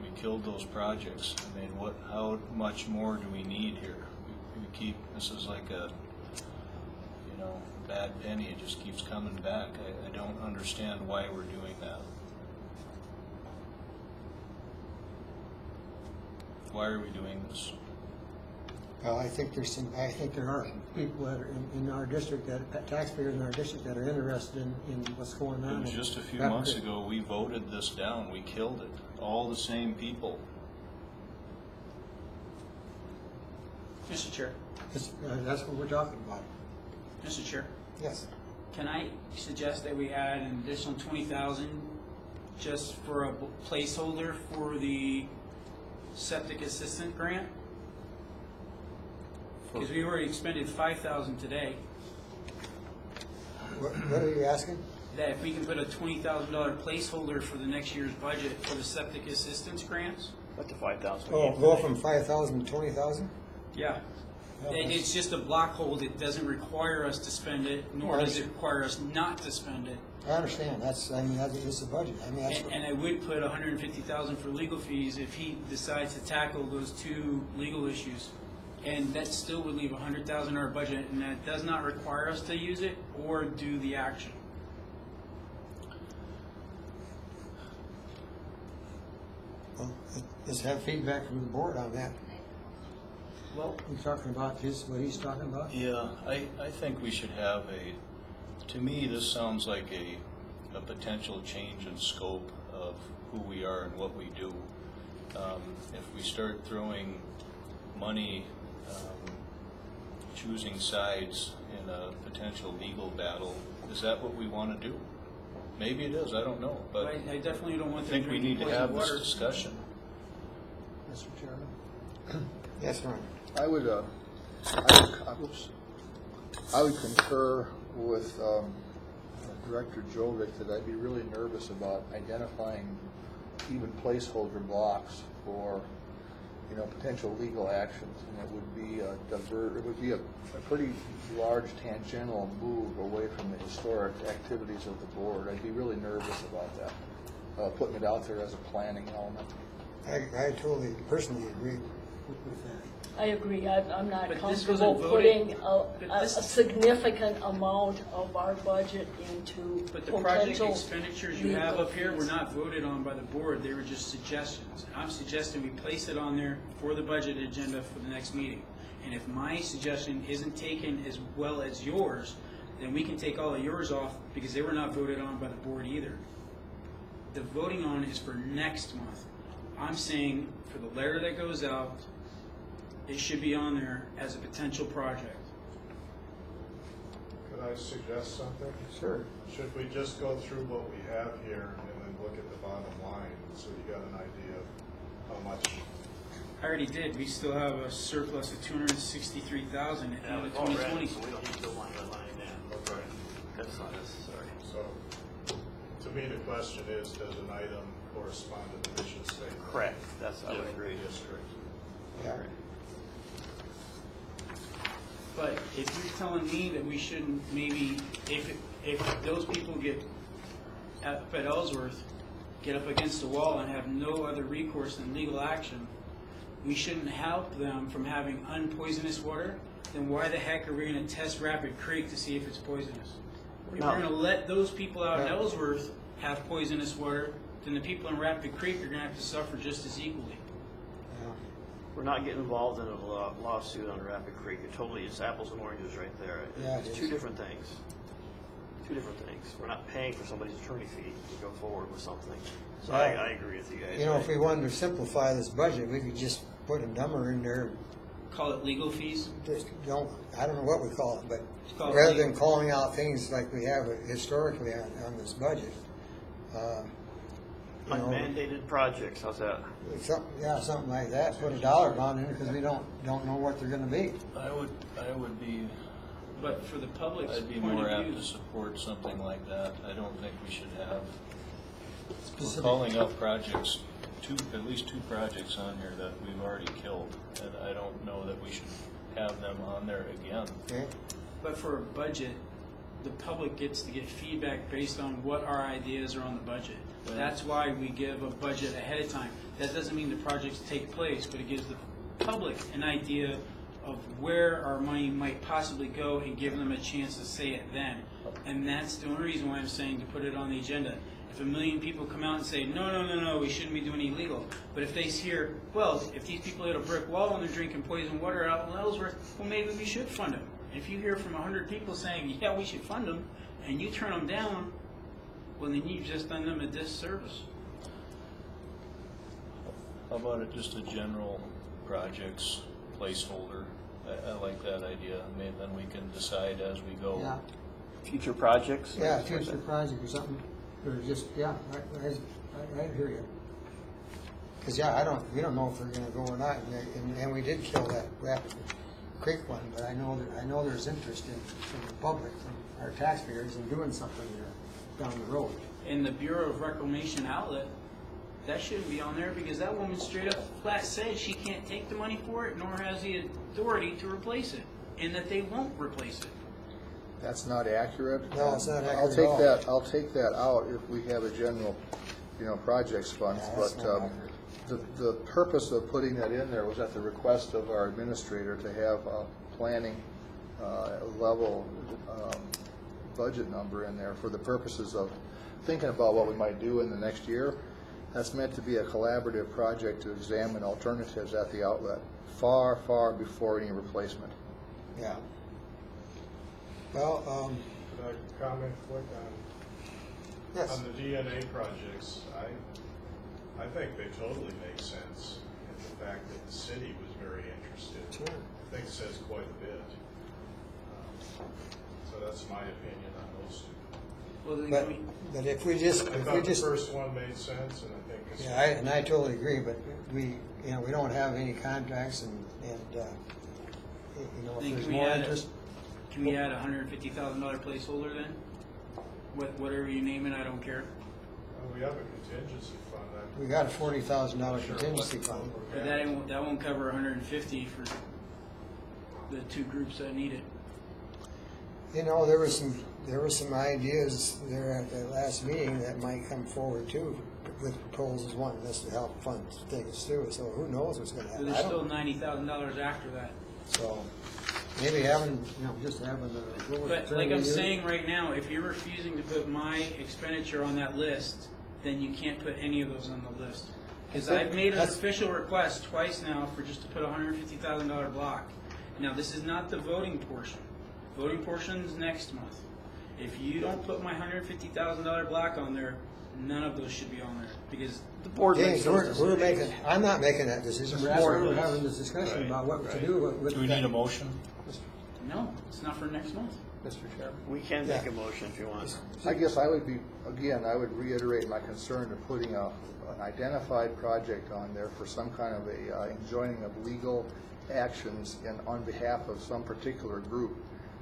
We killed those projects. I mean, how much more do we need here? We keep, this is like a, bad penny. It just keeps coming back. I don't understand why we're doing that. Why are we doing this? Well, I think there are people that are in our district, taxpayers in our district that are interested in what's going on. It was just a few months ago, we voted this down. We killed it. All the same people. Mr. Chair. That's what we're talking about. Mr. Chair. Yes. Can I suggest that we add an additional 20,000 just for a placeholder for the septic assistant grant? Because we already expended 5,000 today. What are you asking? That if we can put a $20,000 placeholder for the next year's budget for the septic assistance grants? Up to 5,000. Oh, go from 5,000 to 20,000? Yeah. And it's just a block hold. It doesn't require us to spend it, nor does it require us not to spend it. I understand. That's the budget. I mean, that's And I would put 150,000 for legal fees if he decides to tackle those 2 legal issues. And that still would leave 100,000 in our budget, and that does not require us to use it or do the action. well, let's have feedback from the board on that. Well, He's talking about what he's talking about? Yeah, I think we should have to me, this sounds like a potential change in scope of who we are and what we do. If we start throwing money, choosing sides in a potential legal battle, is that what we want to do? Maybe it is, I don't know, but I definitely don't I want them think we drinking need to poison have this water. discussion. Mr. Chairman? Yes, Ron. I would concur with Director Jovic that I'd be really nervous about identifying even placeholder blocks for, potential legal actions, and it would be a pretty large tangential move away from the historic activities of the board. I'd be really nervous about that, putting it out there as a planning element. I totally, personally agree with that. I agree, I'm not But this comfortable wasn't voted- putting but a this- significant amount of our budget into But the project potential expenditures you have legal up here were fees. not voted on by the board, they were just suggestions. I'm suggesting we place it on there for the budget agenda for the next meeting. And if my suggestion isn't taken as well as yours, then we can take all of yours off because they were not voted on by the board either. The voting on is for next month. I'm saying for the letter that goes out, it should be on there as a potential project. Could I suggest something? Sure. Should we just go through what we have here and then look at the bottom line, so you got an idea of how much? I already did, we still have a surplus of $263,000 at the end of 2020. So we don't need to go line by line now. Okay. That's not necessary. So, to me, the question is, does an item correspond to the mission statement? Correct, I would agree. District. Yeah. But if you're telling me that we shouldn't maybe, if those people get up at Ellsworth, get up against the wall and have no other recourse than legal action, we shouldn't help them from having unpoisonous water, then why the heck are we going to test Rapid Creek to see if it's poisonous? If we're going to let those people out in Ellsworth have poisonous water, then the people in Rapid Creek are going to have to suffer just as equally. We're not getting involved in a lawsuit on Rapid Creek. It's apples and oranges right there. Yeah, it It's is. two different things. Two different things. We're not paying for somebody's attorney fee to go forward with something. So Yeah. I agree with you guys. If we wanted to simplify this budget, we could just put a number in there. Call it legal fees? Just I don't know what we call it, but Call it rather legal. than calling out things like we have historically on this budget. Unmandated projects, how's that? Something like that, put a dollar amount in it, because we don't know what they're gonna be. I would be, But for the public's I'd be point more of apt view, to support something like that. I don't think we should have, we're Specific. calling out projects, at least two projects on here that we've already killed, and I don't know that we should have them on there again. Okay? but for a budget, the public gets to get feedback based on what our ideas are on the budget. That's why we give a budget ahead of time. That doesn't mean the projects take place, but it gives the public an idea of where our money might possibly go and give them a chance to say it then. And that's the only reason why I'm saying to put it on the agenda. If 1 million people come out and say, no, we shouldn't be doing illegal. But if they hear, well, if these people hit a brick wall and they're drinking poison water out in Ellsworth, well, maybe we should fund them. If you hear from 100 people saying, yeah, we should fund them, and you turn them down, well, then you've just done them a disservice. How about it just a general projects placeholder? I like that idea. Maybe then we can decide as we go. Yeah, Future projects? yeah, future project or something, or just, I hear you. Because, we don't know if we're gonna go or not, and we did kill that Rapid Creek one, but I know there's interest from the public, from our taxpayers, in doing something there down the road. In the Bureau of Reclamation outlet, that shouldn't be on there because that woman straight up flat said she can't take the money for it, nor has the authority to replace it, and that they won't replace it. That's not accurate. No, it's not accurate at all. I'll take that out if we have a general, projects fund. Yeah, that's But not accurate. the purpose of putting that in there was at the request of our administrator to have a planning level budget number in there for the purposes of thinking about what we might do in the next year. That's meant to be a collaborative project to examine alternatives at the outlet, far, far before any replacement. Yeah. Well, Could I comment quick yes. on the DNA projects? I think they totally make sense, and the fact that the city was very interested, I think says quite a bit. So that's my opinion on those two. Well, then But if we just, I thought the first one made sense, and I think this yeah, and I totally agree, but we don't have any contracts and if Then there's can we more add interest. Can we add a $150,000 placeholder then? Whatever you name it, I don't care. we have a contingency fund. We got a $40,000 contingency fund. But that won't cover 150 for the two groups that need it. There were some ideas there at the last meeting that might come forward too, with proposals wanting us to help fund things too. So who knows what's going to But happen? there's still $90,000 after that. So maybe just having the. But like I'm saying right now, if you're refusing to put my expenditure on that list, then you can't put any of those on the list. Because I've made an official request twice now for just to put a $150,000 block. Now, this is not the voting portion. Voting portion is next month. If you don't put my $150,000 block on there, none of those should be on there, because The board makes James, those decisions. I'm not making that decision. We're having this discussion about what to do with. Do we need a motion? no, it's not for next month. Mr. Chairman. We can make a motion if you want. I guess I would reiterate my concern of putting an identified project on there for some kind of a enjoining of legal actions on behalf of some particular group.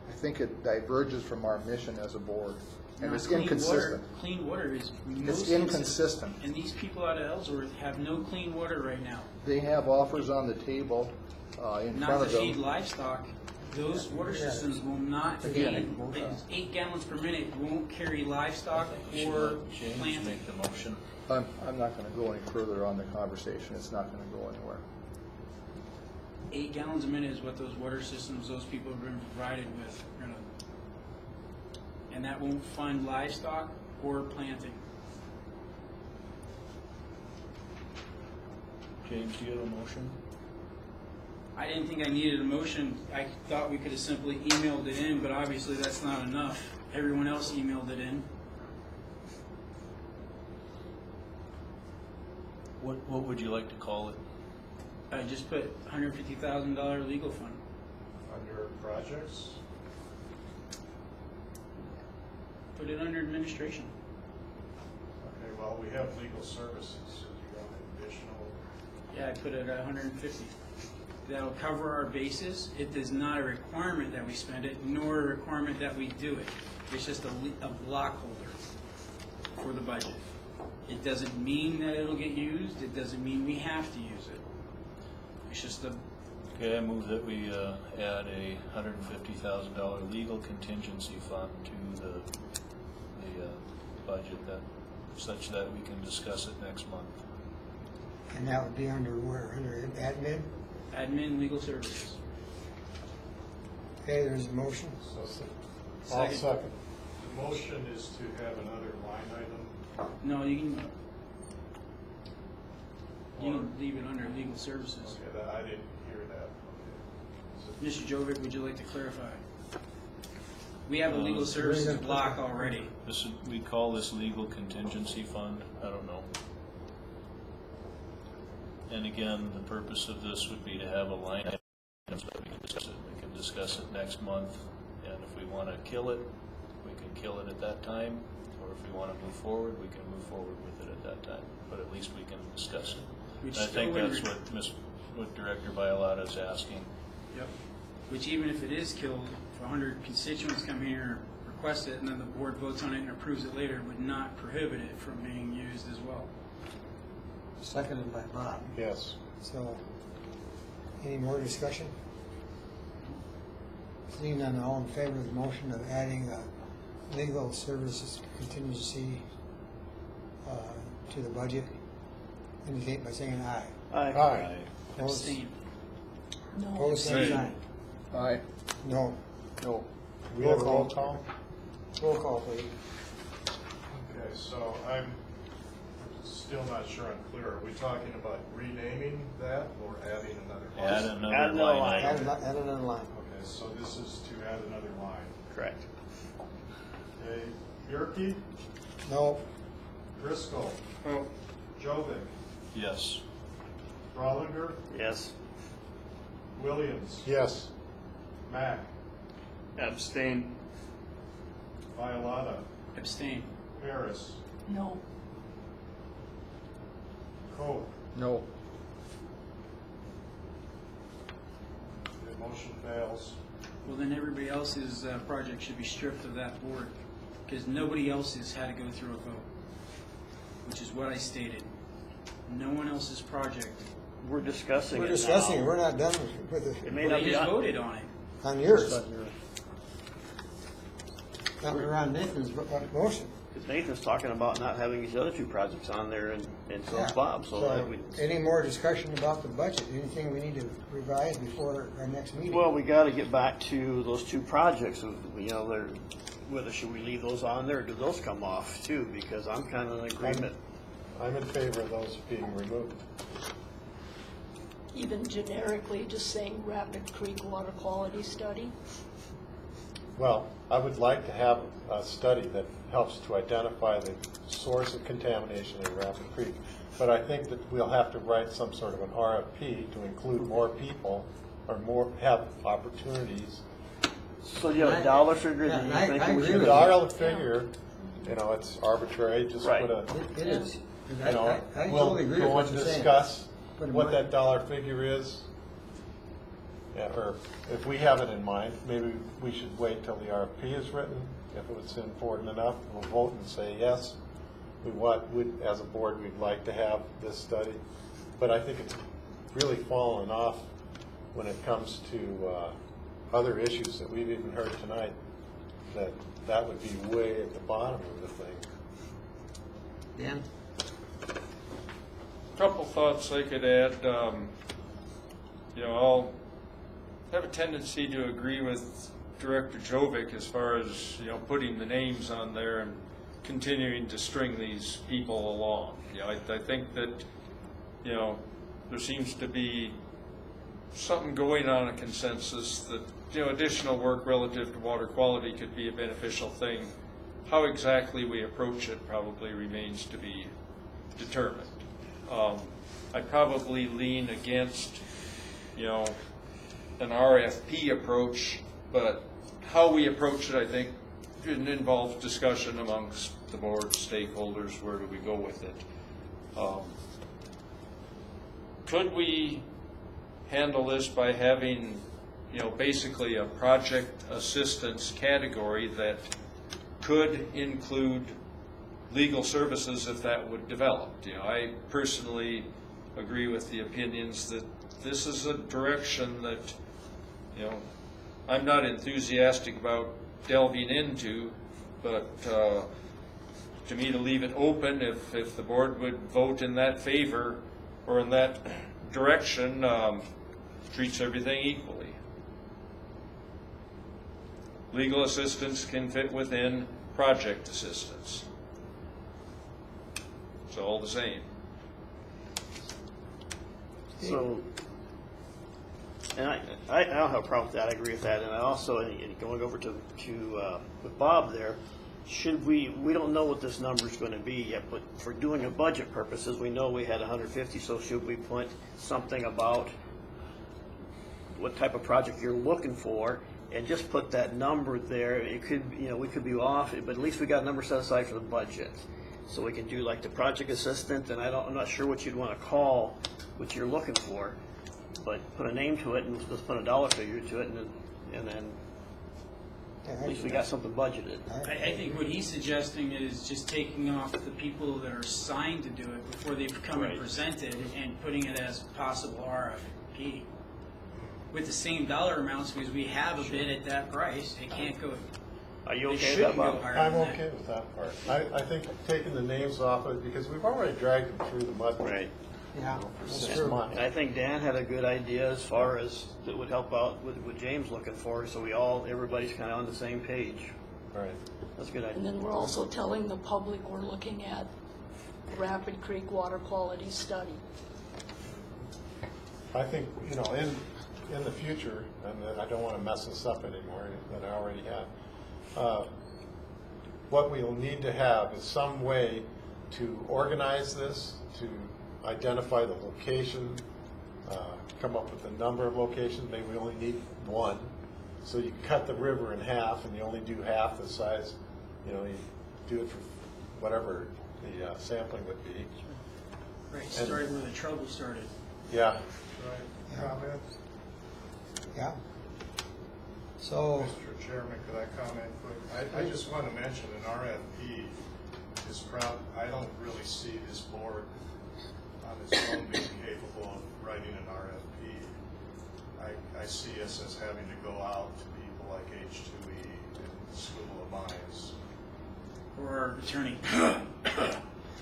I think it diverges from our mission as a board, and it's inconsistent. Clean water is It's inconsistent. And these people out of Ellsworth have no clean water right now. They have offers on the table in Not front to of feed them. livestock. Those water systems will not feed, it's 8 gallons per minute, won't carry livestock or James, planting. make the motion. I'm not going to go any further on the conversation. It's not going to go anywhere. 8 gallons a minute is what those water systems, those people have been provided with. And that won't fund livestock or planting. James, do you have a motion? I didn't think I needed a motion. I thought we could have simply emailed it in, but obviously that's not enough. Everyone else emailed it in. What would you like to call it? I just put $150,000 legal fund. Under projects, Put it under administration. okay, well, we have legal services, so you want an additional, Yeah, I put it at 150. That'll cover our bases. It is not a requirement that we spend it, nor a requirement that we do it. It's just a block holder for the budget. It doesn't mean that it'll get used. It doesn't mean we have to use it. It's just a. Okay, I move that we add a $150,000 legal contingency fund to the budget, such that we can discuss it next month. And that would be under where? Under admin? Admin legal services. Okay, there's a motion. I'll second. the motion is to have another line item. No, you can leave it under legal services. Okay, I didn't hear that. Okay. Mr. Jovic, would you like to clarify? We have a legal services block already. We call this legal contingency fund. I don't know. And again, the purpose of this would be to have a line item so that we can discuss it. We can discuss it next month, and if we want to kill it, we can kill it at that time. Or if we want to move forward, we can move forward with it at that time. But at least we can discuss it. Which And I think still that's what Director Bialotta is asking. Yep. Which even if it is killed, if 100 constituents come here and request it, and then the board votes on it and approves it later, would not prohibit it from being used as well. Seconded by Bob. Yes. So, any more discussion? Seeing none, all in favor of the motion of adding a legal services contingency to the budget, indicate by saying aye. Aye. Opposed? Abstain. Opposed, same sign. Aye. No. No. We have a roll call? Roll call, please. Okay, so I'm still not sure I'm clear. Are we talking about renaming that or adding another line? Add another Add another line line. item. Add another line. Okay, so this is to add another line. Correct. Okay, Bierke, No. Driscoll, Oh, Jovic, Yes. Rollinger, Yes. Williams, Yes. Mack, Abstain. Bialotta, Abstain. Harris, No. Coe. No. The motion fails. Well, then everybody else's project should be stripped of that board, because nobody else has had to go through a vote, which is what I stated. No one else's project. We're discussing it We're discussing, now. we're not done with It it, may Well, not they be just on, voted on it. on yours, not around Nathan's motion. because Nathan's talking about not having these other two projects on there, and so is Yeah. Bob, so that we. Any more discussion about the budget? Anything we need to revise before our next meeting? Well, we gotta get back to those two projects, you know, they're, whether should we leave those on there, or do those come off too, because I'm kind of in agreement. I'm in favor of those being removed. Even generically, just saying Rapid Creek Water Quality Study? Well, I would like to have a study that helps to identify the source of contamination in Rapid Creek. But I think that we'll have to write some sort of an RFP to include more people or more, have opportunities. So you have a dollar figure that Yeah, you I think we agree should? with Dollar figure, you know, it's arbitrary, just Right. put a, It is. you know, I we'll totally agree with go what and you're saying. discuss Put a what money- that dollar figure is. Yeah, or if we have it in mind, maybe we should wait till the RFP is written. If it's important enough, we'll vote and say, yes, as a board, we'd like to have this study. But I think it's really fallen off when it comes to other issues that we've even heard tonight, that would be way at the bottom of the thing. Dan? Couple thoughts I could add. I'll have a tendency to agree with Director Jovic as far as, putting the names on there and continuing to string these people along. I think that, there seems to be something going on, a consensus that, additional work relative to water quality could be a beneficial thing. How exactly we approach it probably remains to be determined. I'd probably lean against, an RFP approach, but how we approach it, I think, involves discussion amongst the board stakeholders. Where do we go with it? Could we handle this by having, basically a project assistance category that could include legal services if that would develop? I personally agree with the opinions that this is a direction that, I'm not enthusiastic about delving into, but to me, to leave it open, if the board would vote in that favor or in that direction, treats everything equally. Legal assistance can fit within project assistance. It's all the same. So, and I don't have a problem with that, I agree with that, and I also, and going over to with Bob there, should we don't know what this number is going to be yet, but for doing a budget purposes, we know we had 150, so should we put something about what type of project you're looking for, and just put that number there? It could, we could be off, but at least we got a number set aside for the budget. So we can do like the project assistant, and I'm not sure what you'd want to call what you're looking for, but put a name to it and just put a dollar figure to it, and then at least we got something budgeted. I think what he's suggesting is just taking off the people that are assigned to do it before they come and Right. present it, and putting it as possible RFP with the same dollar amounts, because we have a bid at that price. It can't go. Are you It okay with shouldn't that, go Bob? higher I'm than that. okay with that part. I think taking the names off of it, because we've already dragged them through the mud. Right. Yeah, For that's 6 true. months. And I think Dan had a good idea as far as that would help out with what James looking for, so everybody's kind of on the same page. Right. That's a good And idea. then we're also telling the public we're looking at Rapid Creek Water Quality Study. I think, in the future, and I don't want to mess this up anymore than I already have, what we'll need to have is some way to organize this, to identify the location, come up with a number of locations, maybe we only need one. So you cut the river in half and you only do half the size, you do it for whatever the sampling would be. Right, started where the trouble started. Yeah. Comments? Yeah. So, Mr. Chairman, could I comment quick? I just want to mention an RFP is I don't really see this board on its own being capable of writing an RFP. I see us as having to go out to people like H2E and School of Mines. Or our attorney.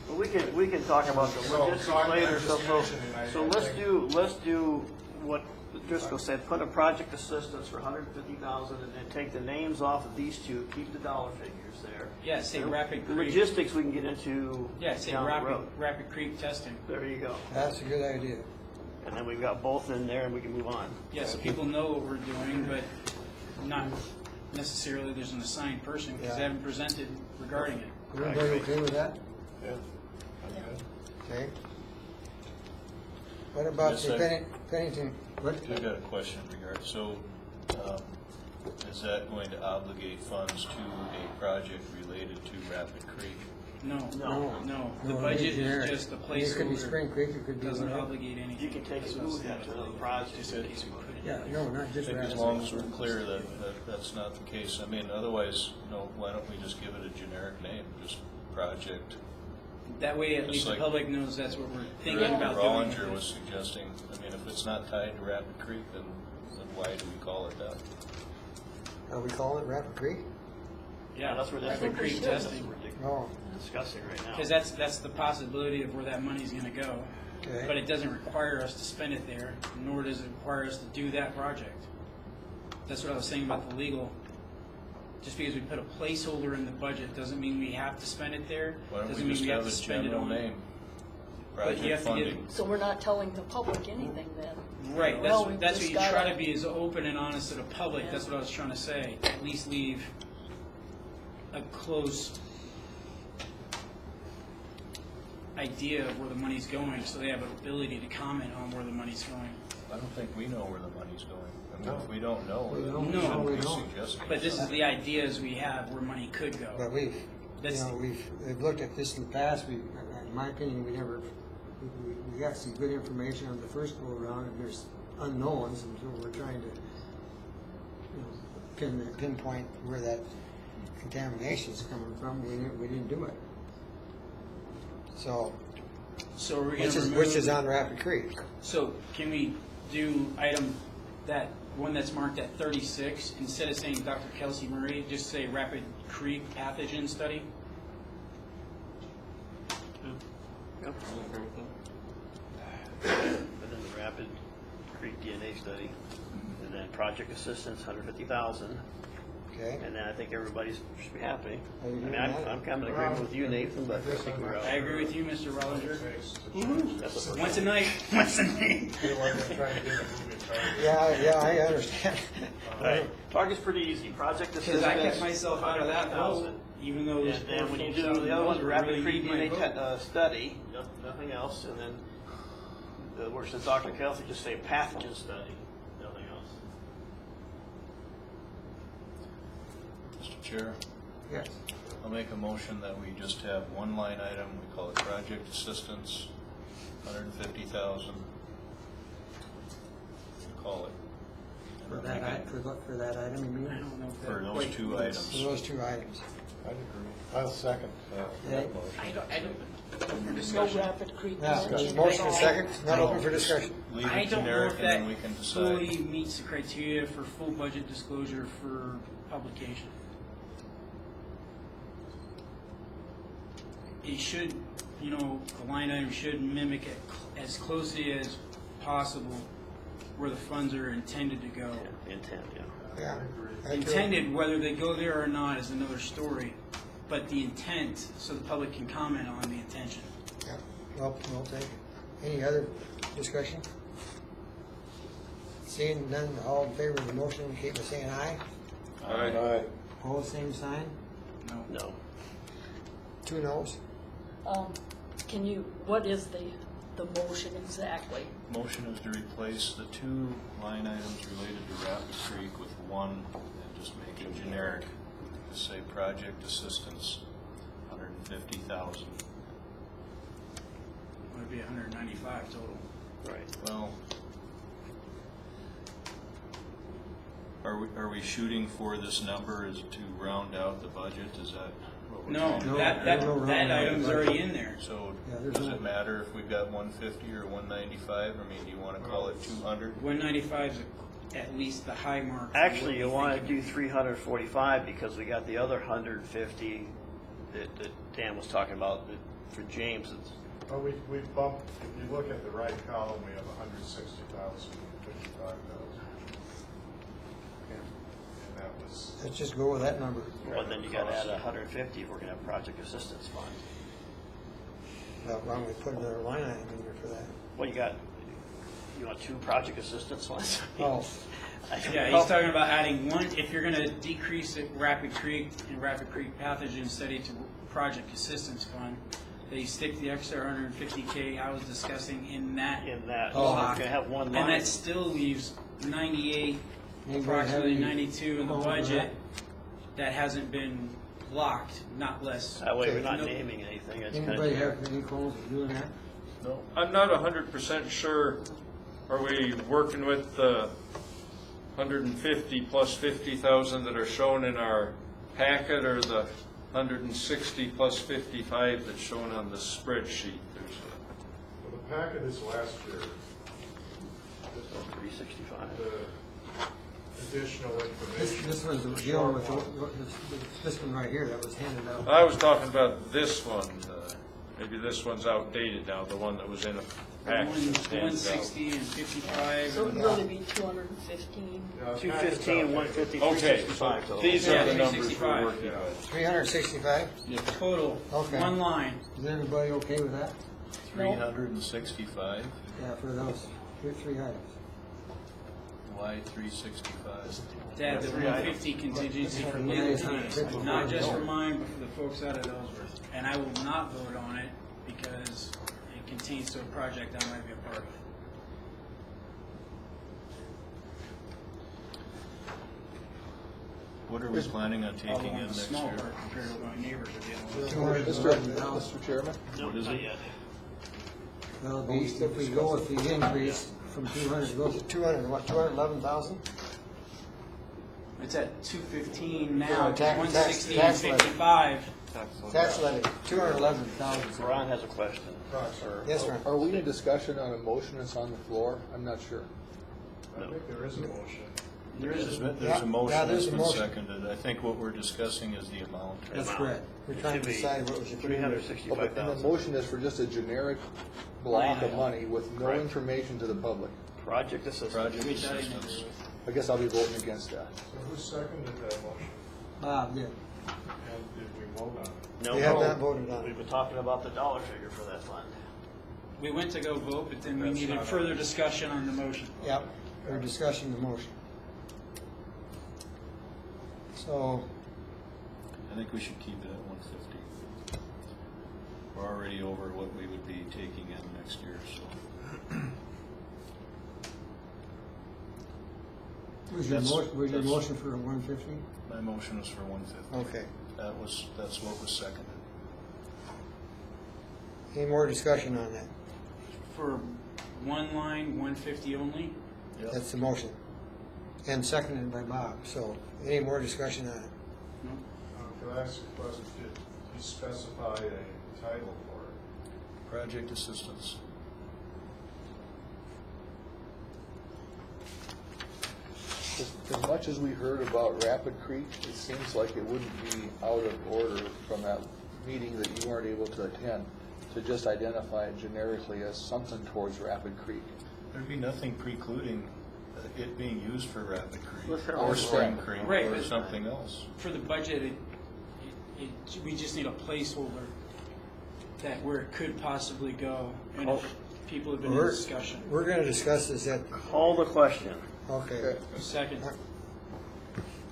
Well, we can talk about the So logistics I'm later. just So mentioning, I let's do what Driscoll said. Put a project assistance for $150,000, and then take the names off of these two. Keep the dollar figures there. Yeah, say And Rapid the Creek. logistics we can get into. Yeah, say down the road. Rapid Creek testing. There you go. that's a good idea. And then we've got both in there, and we can move on. Yeah, so people know what we're doing, but not necessarily there's an assigned person because they haven't presented regarding it. Everybody okay with that? Yeah. Okay. What about Yes, the sir. Pennington? What? I've got a question in regard, so, is that going to obligate funds to a project related to Rapid Creek? No, No. no. The No, budget generic. is just a It could be placeholder. Spring Creek, it could be Doesn't whatever. obligate anything. You can take That's it what move I'm that to saying. another project. Just in case we put it in. Yeah, no, not I just think as Rapid. long as we're clear that that's not the case. I mean, otherwise, why don't we just give it a generic name, just project? That way, at Just least the like public knows that's what we're thinking Rick about doing. Rollinger was suggesting, I mean, if it's not tied to Rapid Creek, then why do we call it that? Are we calling it Rapid Creek? Yeah, that's where this Rapid Creek That's testing. what No. we're discussing right now. Because that's the possibility of where that money's going to go. Okay. But it doesn't require us to spend it there, nor does it require us to do that project. That's what I was saying about the legal. Just because we put a placeholder in the budget doesn't mean we have to spend it there. Why don't Doesn't we mean just we have have to a spend it general on. name? But you Project have to get funding. So we're not telling the public anything then? Right, Well, we've that's just what you try gotta- to be, is open and honest to the public. Yeah. That's what I was trying to say. At least leave a close idea of where the money's going, so they have an ability to comment on where the money's going. I don't think we know where the money's going. I mean, No. if we don't know, We then don't. No. shouldn't we be don't. suggesting. But this is the ideas we have where money could go. But we've looked at this in the past, in my opinion, we got some good information on the first go around, and there's unknowns, and so we're trying to, pinpoint where that contamination's coming from, we didn't do it. So, So are we going to remove... which is on Rapid Creek. So can we do that one that's marked at 36, instead of saying Dr. Kelsey Murray, just say Rapid Creek pathogen study? Yep. And then the Rapid Creek DNA study, and then project assistance, $150,000. Okay? And then I think everybody's should be happy. Are you I mean, doing that? I'm kind of in agreement with you, Nathan, but I think we're out. I agree with you, Mr. Rollinger. That's the first Once a one. night, once a night. Feel like they're trying to get a moving target. Yeah, I understand. All right, target's pretty easy. Project Because assistance. I kept myself out of that vote, 100,000. even though those And then when you folks do out in the other one, the Wells Rapid really Creek need my DNA vote. study, nothing else, and then the works in Dr. Kelsey, just say pathogen study, nothing else. Mr. Chair, Yes. I'll make a motion that we just have one line item, we call it project assistance, $150,000. Call it. For that item, you mean? I don't know if that For those quite two fits. items. For those two items. I'd agree. I'll second that Okay. motion. I don't, for No discussion. Rapid Creek Now, mentioned motion at and all? second, not open for Just discussion. Leave I it don't know generic if and then that we can fully decide. meets the criteria for full budget disclosure for publication. It should, the line item should mimic it as closely as possible where the funds are intended to go. Yeah, intent, yeah. Yeah. I agree. Intended, whether they go there or not is another story, but the intent, so the public can comment on the intention. Yeah, well, we'll take it. Any other discussion? Seeing none, all in favor of the motion, indicate by saying aye. Aye. Opposed, same sign. No. 2 noes. What is the the motion exactly. Motion is to replace the two line items related to Rapid Creek with one and just make it generic. Just say project assistance, $150,000. Would be 195 total. Right. Well, are we shooting for this number is to round out the budget? Is that what we're No, trying to that do? item's already in there. So Yeah, there's does no- it matter if we've got 150 or 195? I mean, do you want to call it 200? 195 is at least the high mark. for Actually, what you we want think to do 345 because we got the other 150 that Dan was talking about for James. Well, we bumped, if you look at the right column, we have 160,000 and 55,000. And that was, Let's just go with that number. Well, then you got to add 150 if we're going to have project assistance fund. Why don't we put another line item in there for that? Well, you want two project assistance funds? Oh, Yeah, he's talking about adding one, if you're gonna decrease it Rapid Creek and Rapid Creek pathogen study to project assistance fund, that you stick the extra 150K I was discussing in that In that, Oh. we're going to have one line. And that still leaves 98, Anybody approximately have any 92 in the comment on budget that hasn't been blocked, not less. That way we're Okay. not Nope. naming anything. It's kind anybody of have any qualms of doing that? No. I'm not 100% sure, are we working with the 150 plus 50,000 that are shown in our packet, or the 160 plus 55 that's shown on the spreadsheet? well, the packet is last year. 365. The additional information. This one's dealing with this one right here that was handed out. I was talking about this one, maybe this one's outdated now, the one that was in a packet that stands out. 160 and 55. So it would really be 215. Yeah, the 215, packet's 150, Okay, 365 so total. these Yeah, are the numbers 365. we're working with. 365? Total, Okay. one line. Is everybody okay with that? 365? Yeah, for those three items. Why 365? To add the 150 contingency for legal fees, not just for mine, but for the folks out of Ellsworth. And I will not vote on it because it contains to a project I might be a part of. What are we planning on taking Although in I'm a next small year? part compared to what my neighbors are dealing with. Mr. Chairman? No, What is not it? yet. Well, if we go with the increase from 200, it goes to 200, what, 211,000? It's at 215 now, Yeah, to tax- 160 and tax levy. 55. Tax levy, 211,000. Ron has a question. Yes, sir. Are we in discussion on a motion that's on the floor? I'm not sure. I think there is a motion. There's Yeah, a motion yeah, that's there's a been motion. seconded. I think what we're discussing is the amount. That's correct. We're trying to decide what we should do. Okay, and the 365,000. motion is for just a generic block of money with no Right. information to the public. Project assistance. Project Which I didn't assistance. agree with. I guess I'll be voting against that. So who seconded that motion? Bob did. And did we vote on it? No, We have no. not voted on We've it. been talking about the dollar figure for that fund. We went to go vote, but then we That's needed not- further discussion on the motion. Yep, we're discussing the motion. So, I think we should keep it at 150. We're already over what we would be taking in next year, so. was your That's- motion for a 150? My motion was for 150. Okay. That's what was seconded. Any more discussion on that? For one line, 150 only? Yep. That's the motion. And seconded by Bob, so any more discussion on it? Could I ask a question? Did you specify a title for it? Project assistance. As much as we heard about Rapid Creek, it seems like it wouldn't be out of order from that meeting that you weren't able to attend to just identify it generically as something towards Rapid Creek. There'd be nothing precluding it being used for Rapid Let's Creek have or a- Spring Creek Right, or but- something else. For the budget, we just need a placeholder that where it could possibly go. And if people have been in discussion. We're gonna discuss this at, Call the question. okay. Second.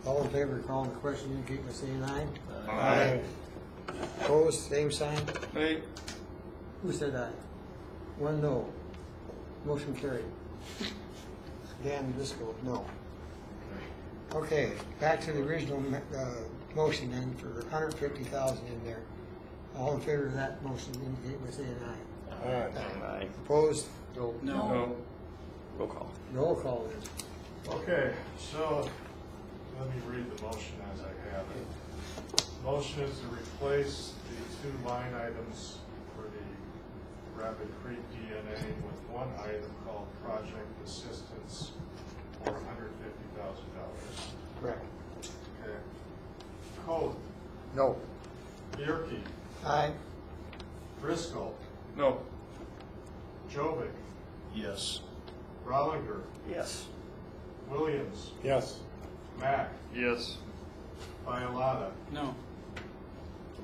All in favor of calling the question, indicate by saying aye. Aye. Opposed, same sign. Hey, Who said aye? 1 no. Motion carried. Dan Driscoll, no. Okay, back to the original motion then for 150,000 in there. All in favor of that motion, indicate by saying aye. All right. Aye. Opposed? No. No. Roll call. Roll call then. Okay, so let me read the motion as I have it. Motion is to replace the 2 line items for the Rapid Creek DNA with one item called Project Assistance for $150,000. Correct. Okay. Code, No. Bierke, Aye. Driscoll, No. Jovic, Yes. Rollinger, Yes. Williams, Yes. Mack, Yes. Bialotta, No.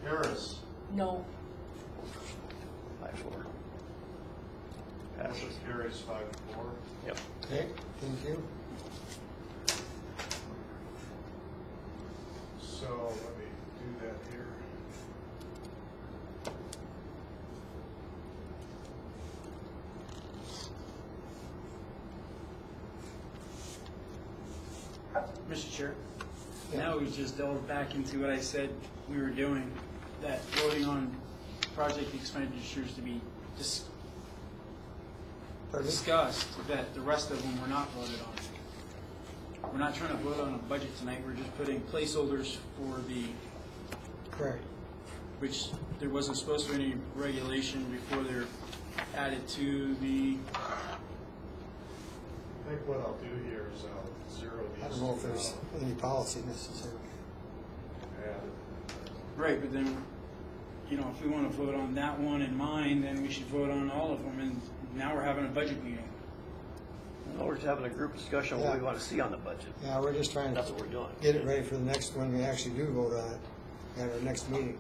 Harris. No. 5-4. Motion Passes. carries 5-4. Yep. Okay, thank you. So let me do that here. Mr. Chair, now we just delved back into what I said we were doing, that voting on project expenditures to be Pardon? discussed, that the rest of them were not voted on. We're not trying to vote on a budget tonight, we're just putting placeholders for the, Correct. which there wasn't supposed to be any regulation before they're added to the, I think what I'll do here is I'll zero these. I don't know if there's any policy necessary. right, but then, you know, if we want to vote on that one and mine, then we should vote on all of them, and now we're having a budget meeting. No, we're just having a group discussion on what we want to see on the budget. Yeah, we're just trying That's to what we're doing. get it ready for the next one, we actually do vote on it at our next meeting.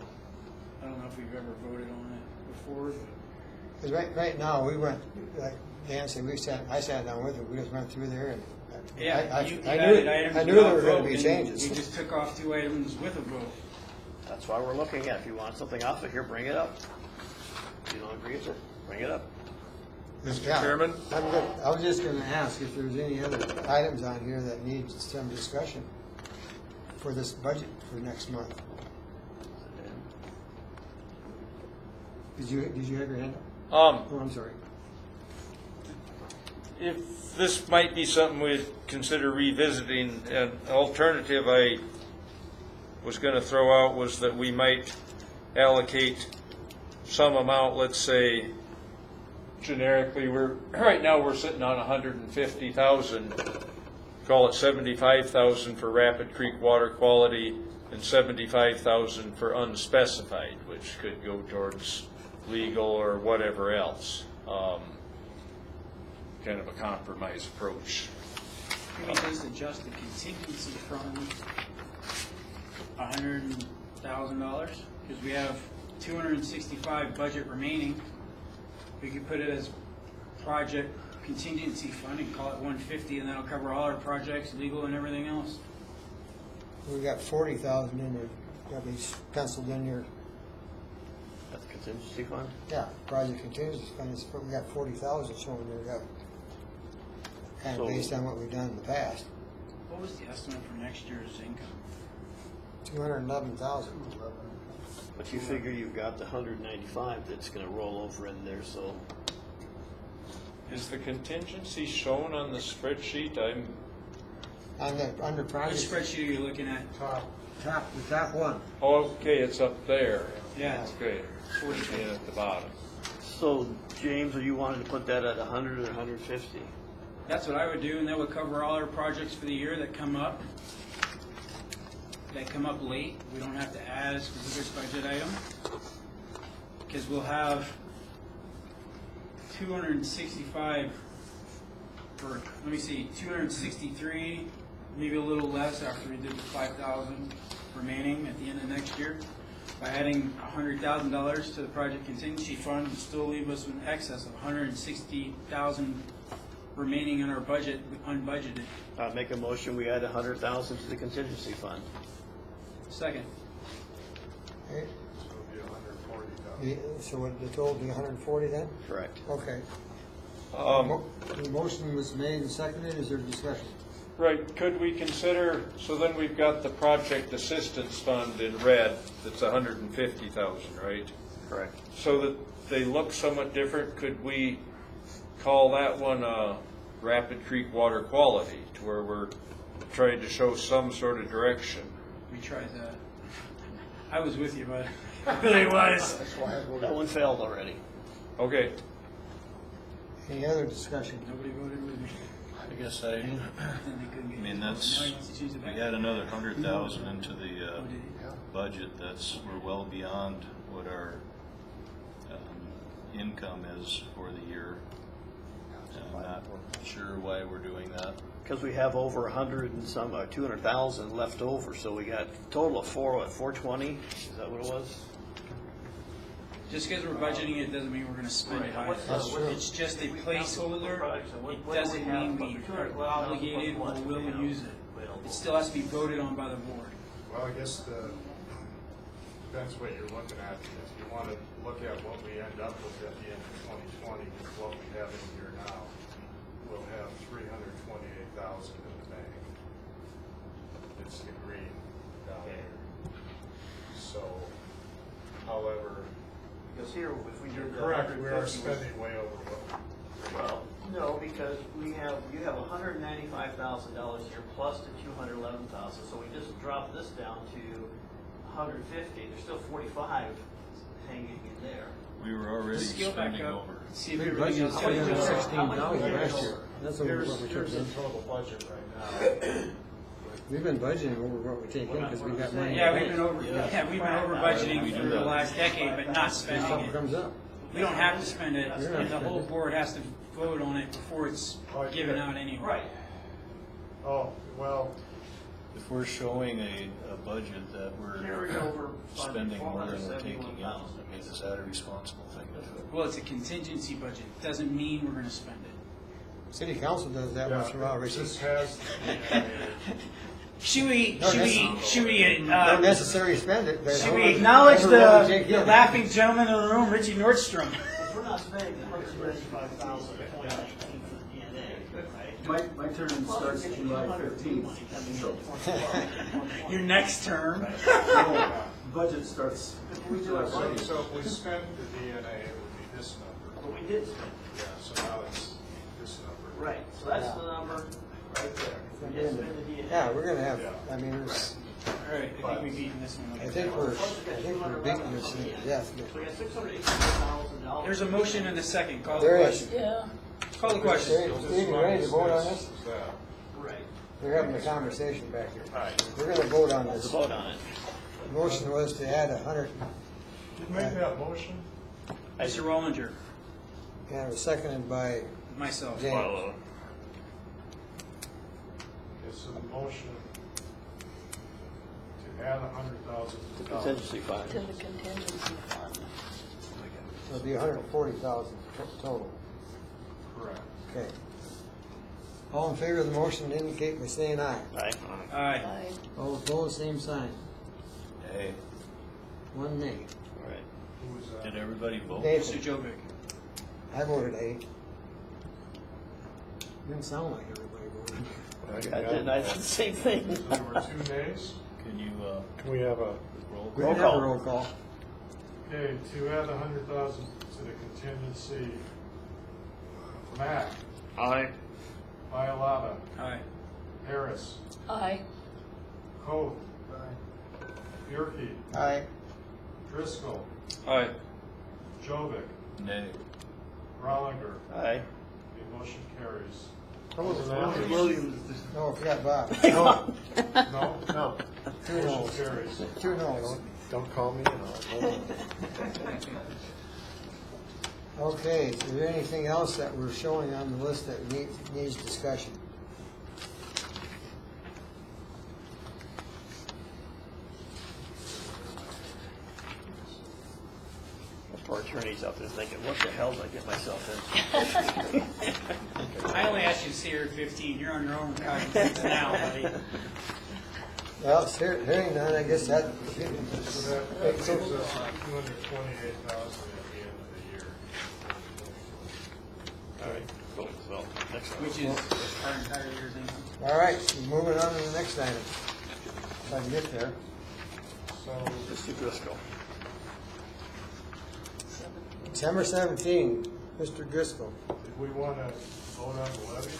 I don't know if we've ever voted on it before, but Because right now, we went, like Dan said, I sat down with it, we just went through there and. yeah, you I added knew, items I knew there without were gonna vote, be and changes. we just took off 2 items with a vote. That's why we're looking at, if you want something off of here, bring it up. If you don't agree with it, bring it up. Mr. Yeah. Chairman? I'm good. I was just gonna ask if there's any other items on here that need some discussion for this budget for next month. Did you have your hand up? Oh, I'm sorry. If this might be something we'd consider revisiting, an alternative I was going to throw out was that we might allocate some amount, let's say, generically, right now we're sitting on 150,000, call it 75,000 for Rapid Creek water quality and 75,000 for unspecified, which could go towards legal or whatever else. Kind of a compromise approach. Can we just adjust the contingency fund $100,000? Because we have 265 budget remaining. We could put it as project contingency fund and call it 150, and that'll cover all our projects, legal and everything else. We got 40,000 in there, got me penciled in here. That's the contingency fund? Yeah, project contingency fund, we got 40,000 showing there, got kind of So- based on what we've done in the past. What was the estimate for next year's income? 211,000. But you figure you've got the 195 that's gonna roll over in there, so Is the contingency shown on the spreadsheet? Under Which project, spreadsheet are you looking at? the top one. Okay, it's up there. Yeah. Okay, and at the bottom. So, James, are you wanting to put that at 100 or 150? That's what I would do, and that would cover all our projects for the year that come up late. We don't have to add a specific budget item, because we'll have 265, or, let me see, 263, maybe a little less after we did the 5,000 remaining at the end of next year. By adding $100,000 to the project contingency fund, it'll still leave us in excess of 160,000 remaining in our budget, unbudgeted. Make a motion, we add 100,000 to the contingency fund. Second. Okay, So it'll be 140,000. So what, the total would be 140 then? Correct. Okay. Um, The motion was made and seconded, is there discussion? Right, could we consider, so then we've got the project assistance fund in red, that's 150,000, right? Correct. So that they look somewhat different, could we call that one Rapid Creek Water Quality, to where we're trying to show some sort of direction? We tried that. I was with you, but it really was. That one failed already. Okay, Any other discussion? Nobody voted with me. I guess I mean, that's, we had another 100,000 into the budget, we're well beyond what our income is for the year. I'm not sure why we're doing that. Because we have over 100 and some, 200,000 left over, so we got a total of 420, is that what it was? Just because we're budgeting it doesn't mean we're going to spend it either. It's just a placeholder. It doesn't mean we are obligated or will use it. It still has to be voted on by the board. Well, I guess depends what you're looking at. If you want to look at what we end up with at the end of 2020, with what we have in here now, we'll have 328,000 in the bank. It's the green down here. So, however, Because here, if we you're correct, we are spending way over what. Well, no, because you have $195,000 here plus the $211,000, so we just dropped this down to 150. There's still 45 hanging in there. We were already Scale back spending up. over. See if Big everybody budget, else. 316,000 last year. That's what Here's we took the in. total budget right now. We've been budgeting over what we take in because we've got money. Yeah, we've been over budgeting for the last decade, but not spending Something it. comes up. We don't have to spend it, You're not and the whole spending it. board has to vote on it before it's given out anyway. Oh, well, If we're showing a budget that Carry we're over spending more than we're taking in, I 471,000. mean, is that a responsible thing to do? Well, it's a contingency budget. Doesn't mean we're going to spend it. City council does that once in a while, Richie. this has, Should we Don't necessarily spend it, but. should we acknowledge Over what we take the in. laughing gentleman in the room, Richie Nordstrom? If we're not spending the 195,000 for 2019 for the DNA, right? My term starts July 15th, so Your next term. budget starts July so 15th. if we spend the DNA, it would be this number. But we did spend Yeah, so now it's this number. it. Right, so that's the number right there. If we did spend the DNA. Yeah, we're gonna have, I mean, All right, I think we've eaten this one. I think we're beating this thing to death. So we got $680,000. There's a motion and a second. Call the There question. is. Yeah. Call the question. Steve, you ready to vote on this? Is that. Right. We're having a conversation back here. Right. We're gonna vote on Let's this. vote on it. The motion was to add 100, Did you make that motion? Mr. Rollinger, and it was seconded by myself. James. Okay, so the motion to add 100,000 to the Contingency fund. To the contingency fund. So it'll be 140,000 total. Correct. Okay. All in favor of the motion indicate by saying aye. Aye. Aye. Aye. All opposed, same sign. Hey, One nay. All right. Who was that? did everybody vote? Mr. David, Jovic. I voted aye. Didn't sound like everybody voted. I did the same thing. So there were 2 nays? Can you, Can we have a, roll We call? didn't have a roll call. Okay, to add 100,000 to the contingency, Mack, Aye. Bialotta, Aye. Harris, Aye. Coe, Bierke, Aye. Driscoll, Aye. Jovic, Nay. Rollinger. Aye. The motion carries. I wasn't asking. No, I forgot Bob. No, No, Two motion noes. carries. Two noes. don't call me, and I'll vote. Okay, is there anything else that we're showing on the list that needs discussion? Poor attorney's out there thinking, what the hell did I get myself into? I only asked you to stay here at 15. You're on your own cognizance now, buddy. Well, hearing none, I guess that, So that gives us $228,000 at the end of the year. All right, cool. So, next one. Which is our entire year's income. all right, so moving on to the next item. If I can get there. So Mr. Driscoll. December 17, Mr. Driscoll. did we want to vote on the levy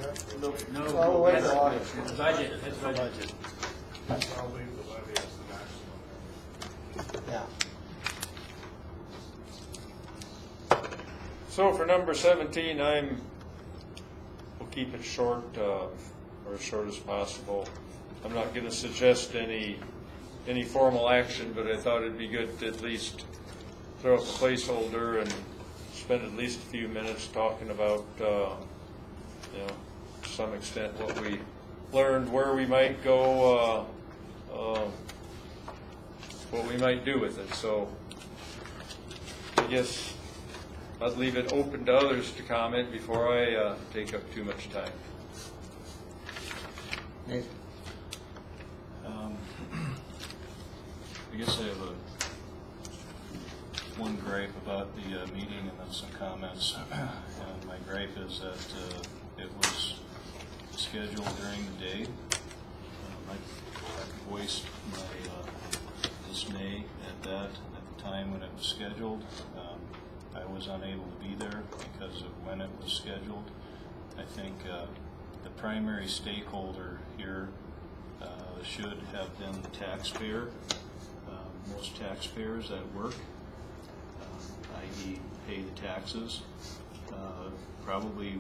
yet? No, all the way to that's August. it's budget, that's budget. Budget. I'll leave the levy as the maximum. Yeah. So for number 17, we'll keep it short, or as short as possible. I'm not going to suggest any formal action, but I thought it'd be good to at least throw up a placeholder and spend at least a few minutes talking about, to some extent, what we learned, where we might go, what we might do with it. So I guess I'd leave it open to others to comment before I take up too much time. Nathan. I guess I have one gripe about the meeting and then some comments. And my gripe is that it was scheduled during the day. I voiced my dismay at that at the time when it was scheduled. I was unable to be there because of when it was scheduled. I think the primary stakeholder here should have been the taxpayer. Most taxpayers at work, i.e. pay the taxes, probably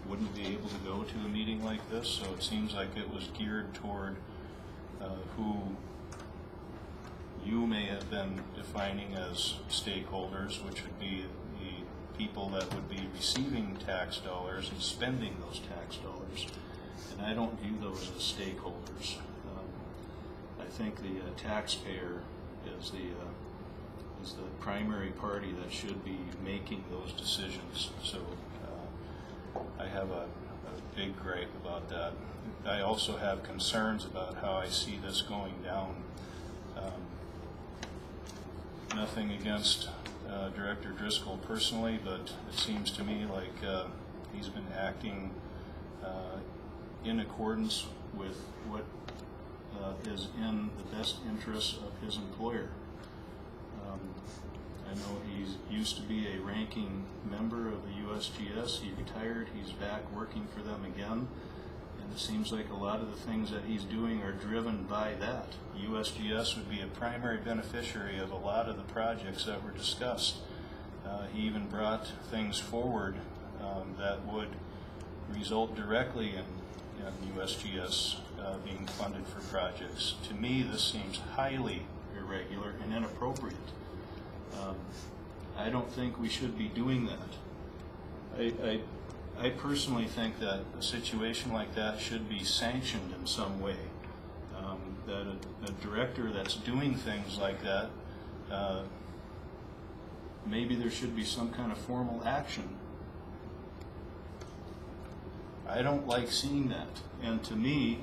wouldn't be able to go to a meeting like this, so it seems like it was geared toward who you may have been defining as stakeholders, which would be the people that would be receiving tax dollars and spending those tax dollars. And I don't view those as stakeholders. I think the taxpayer is the primary party that should be making those decisions. So I have a big gripe about that. I also have concerns about how I see this going down. Nothing against Director Driscoll personally, but it seems to me like he's been acting in accordance with what is in the best interests of his employer. I know he used to be a ranking member of the USGS. He retired. He's back working for them again. And it seems like a lot of the things that he's doing are driven by that. USGS would be a primary beneficiary of a lot of the projects that were discussed. He even brought things forward that would result directly in USGS being funded for projects. To me, this seems highly irregular and inappropriate. I don't think we should be doing that. I personally think that a situation like that should be sanctioned in some way. That a director that's doing things like that, maybe there should be some kind of formal action. I don't like seeing that. And to me,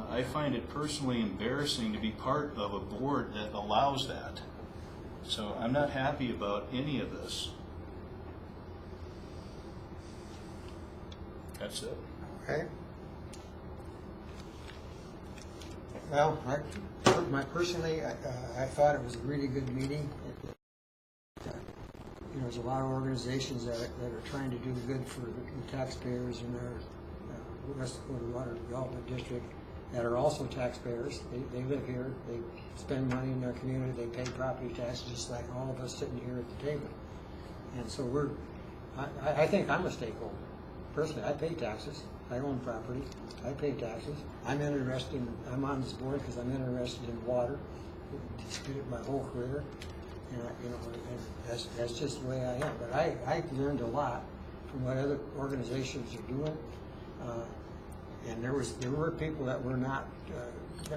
I find it personally embarrassing to be part of a board that allows that. So I'm not happy about any of this. That's it. Okay. Well, personally, I thought it was a really good meeting. There's a lot of organizations that are trying to do good for the taxpayers in our West Dakota Water Development District that are also taxpayers. They live here, they spend money in their community, they pay property taxes just like all of us sitting here at the table. And so I think I'm a stakeholder. Personally, I pay taxes. I own property. I pay taxes. I'm on this board because I'm interested in water. I did it my whole career. And that's just the way I am. But I learned a lot from what other organizations are doing. And there were people that were not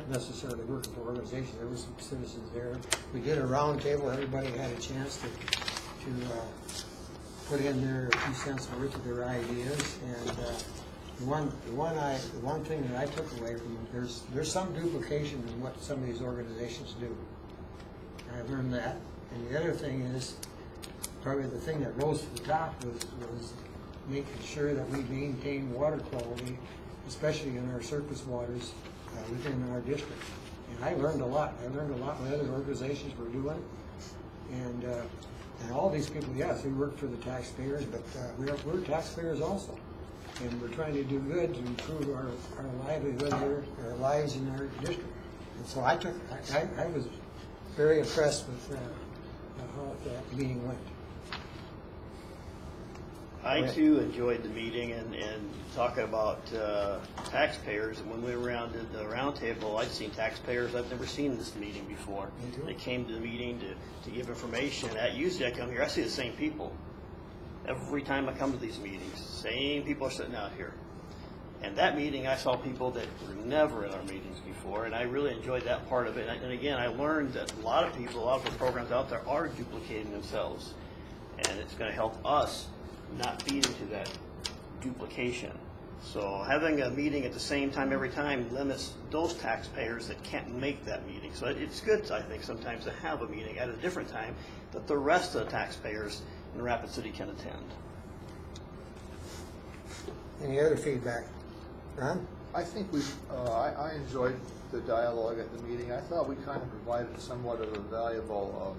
necessarily working for organizations. There were some citizens there. We did a round table. Everybody had a chance to put in their 2 cents worth of their ideas. And The one thing that I took away from it, there's some duplication in what some of these organizations do. I learned that. And the other thing is, probably the thing that rose to the top was making sure that we maintain water quality, especially in our surface waters within our district. And I learned a lot. I learned a lot what other organizations were doing. And all these people, yes, we work for the taxpayers, but we're taxpayers also. And we're trying to do good to improve our livelihood here, our lives in our district. And so I was very impressed with how that meeting went. I too enjoyed the meeting and talking about taxpayers. And when we were around the round table, I'd seen taxpayers I've never seen in this meeting before. Me too. They came to the meeting to give information. Usually I come here, I see the same people. Every time I come to these meetings, same people are sitting out here. And that meeting, I saw people that were never in our meetings before, and I really enjoyed that part of it. And again, I learned that a lot of people, a lot of the programs out there are duplicating themselves. And it's going to help us not feed into that duplication. So having a meeting at the same time every time limits those taxpayers that can't make that meeting. So it's good, I think, sometimes to have a meeting at a different time that the rest of the taxpayers in Rapid City can attend. Any other feedback? Ron? I think I enjoyed the dialogue at the meeting. I thought we kind of provided somewhat of a valuable,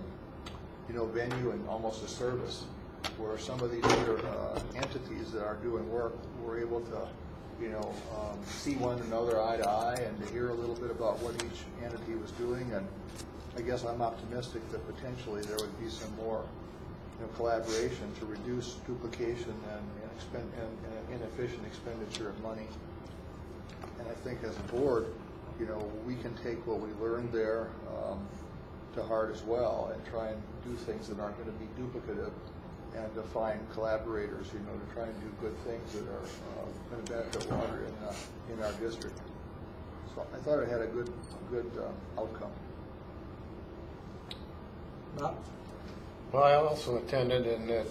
venue and almost a service where some of these other entities that are doing work were able to, see one another eye to eye and to hear a little bit about what each entity was doing. And I guess I'm optimistic that potentially there would be some more, collaboration to reduce duplication and inefficient expenditure of money. And I think as a board, we can take what we learned there to heart as well and try and do things that aren't going to be duplicative and to find collaborators, to try and do good things that are going to benefit water in our district. So I thought it had a good outcome. Bob? Well, I also attended, and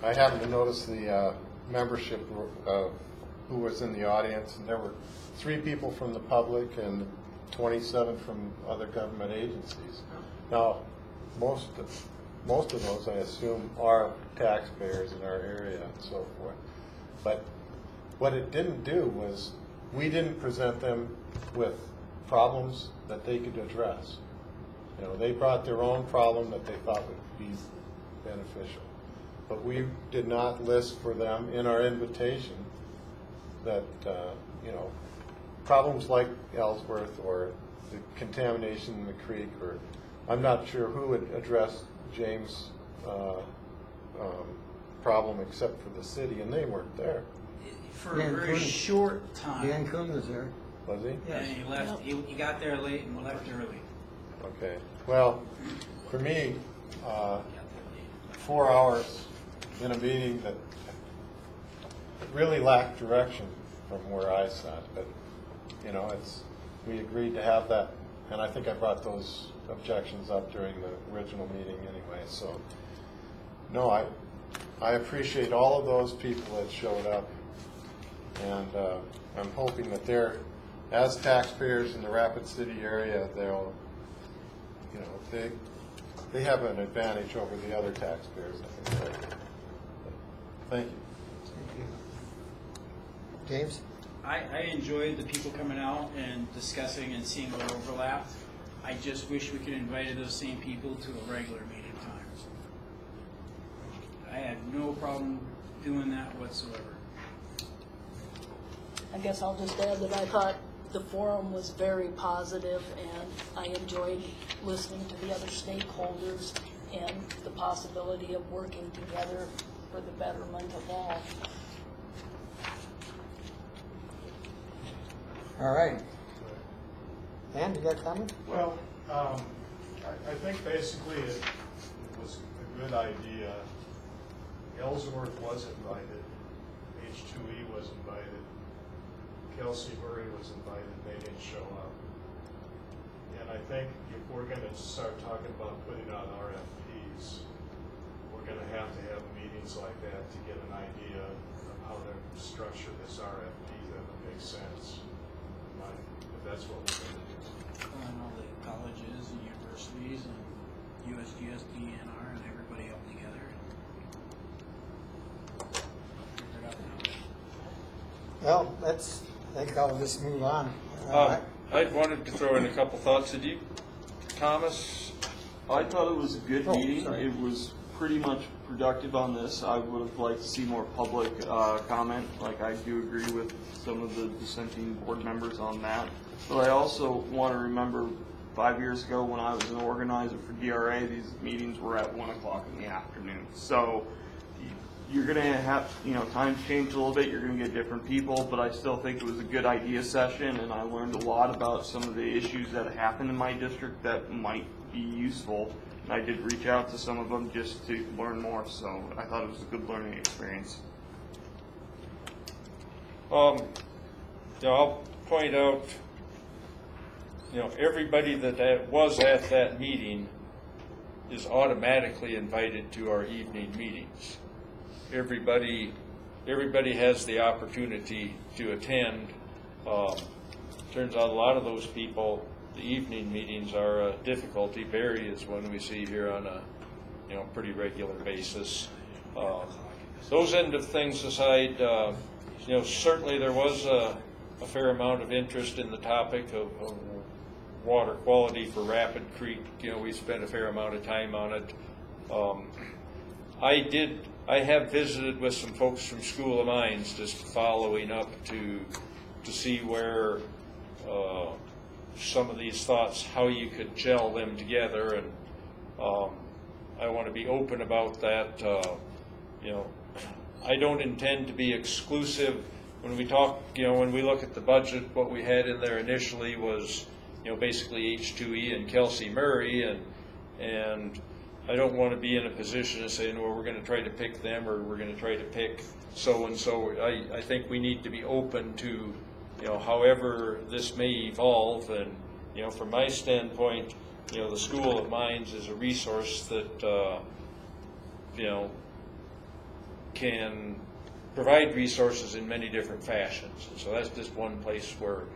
I happened to notice the membership who was in the audience, and there were 3 people from the public and 27 from other government agencies. Now, most of those, I assume, are taxpayers in our area and so forth. But what it didn't do was we didn't present them with problems that they could address. They brought their own problem that they thought would be beneficial. But we did not list for them in our invitation that, problems like Ellsworth or the contamination in the creek, or I'm not sure who would address James' problem except for the city, and they weren't there. For a very short time. Dan Kuhn was there. Was he? And he left. He got there late and left early. Okay. Well, for me, 4 hours in a meeting that really lacked direction from where I sat, but we agreed to have that, and I think I brought those objections up during the original meeting anyway. So, no, I appreciate all of those people that showed up, and I'm hoping that they're, as taxpayers in the Rapid City area, they'll, they have an advantage over the other taxpayers, I think. Thank you. Thank you. James? I enjoyed the people coming out and discussing and seeing what overlapped. I just wish we could invite those same people to a regular meeting time. I had no problem doing that whatsoever. I guess I'll just add that I thought the forum was very positive, and I enjoyed listening to the other stakeholders and the possibility of working together for the betterment of all. All right. Dan, you got a comment? Well, I think basically it was a good idea. Ellsworth was invited, H2E was invited, Kelsey Murray was invited, they didn't show up. And I think if we're going to start talking about putting out RFPs, we're going to have meetings like that to get an idea of how they're structure this RFP that would make sense, if that's what we're going to do. And all the colleges and universities and USGS, DNR, and everybody all together. Figure it out now. Well, I think I'll just move on. I wanted to throw in a couple thoughts. Did you, Thomas? I thought it was a good Oh, meeting. sorry. It was pretty much productive on this. I would have liked to see more public comment. Like, I do agree with some of the dissenting board members on that. But I also want to remember 5 years ago when I was an organizer for DRA, these meetings were at 1 o'clock in the afternoon. So you're going to have, times change a little bit. You're going to get different people, but I still think it was a good idea session, and I learned a lot about some of the issues that happen in my district that might be useful. And I did reach out to some of them just to learn more, so I thought it was a good learning experience. I'll point out, everybody that was at that meeting is automatically invited to our evening meetings. Everybody has the opportunity to attend. Turns out a lot of those people, the evening meetings are a difficulty. Barry is one we see here on a pretty regular basis. Those end of things aside, certainly there was a fair amount of interest in the topic of water quality for Rapid Creek. We spent a fair amount of time on it. I have visited with some folks from School of Mines, just following up to see where some of these thoughts, how you could gel them together, and I want to be open about that. I don't intend to be exclusive. When we talk, when we look at the budget, what we had in there initially was, basically H2E and Kelsey Murray, and I don't want to be in a position of saying, well, we're going to try to pick them or we're going to try to pick so-and-so. I think we need to be open to, however this may evolve. And, from my standpoint, the School of Mines is a resource that, can provide resources in many different fashions. And so that's just one place where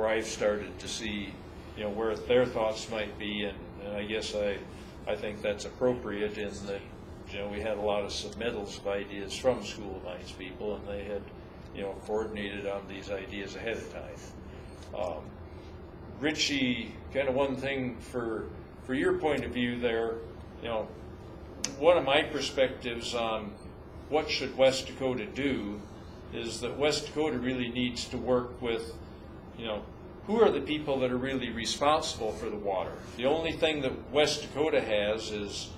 I've started to see, where their thoughts might be. And I guess I think that's appropriate in that, we had a lot of submittals of ideas from School of Mines people, and they had, coordinated on these ideas ahead of time. Richie, kind of one thing for your point of view there, one of my perspectives on what should West Dakota do is that West Dakota really needs to work with, who are the people that are really responsible for the water? The only thing that West Dakota has is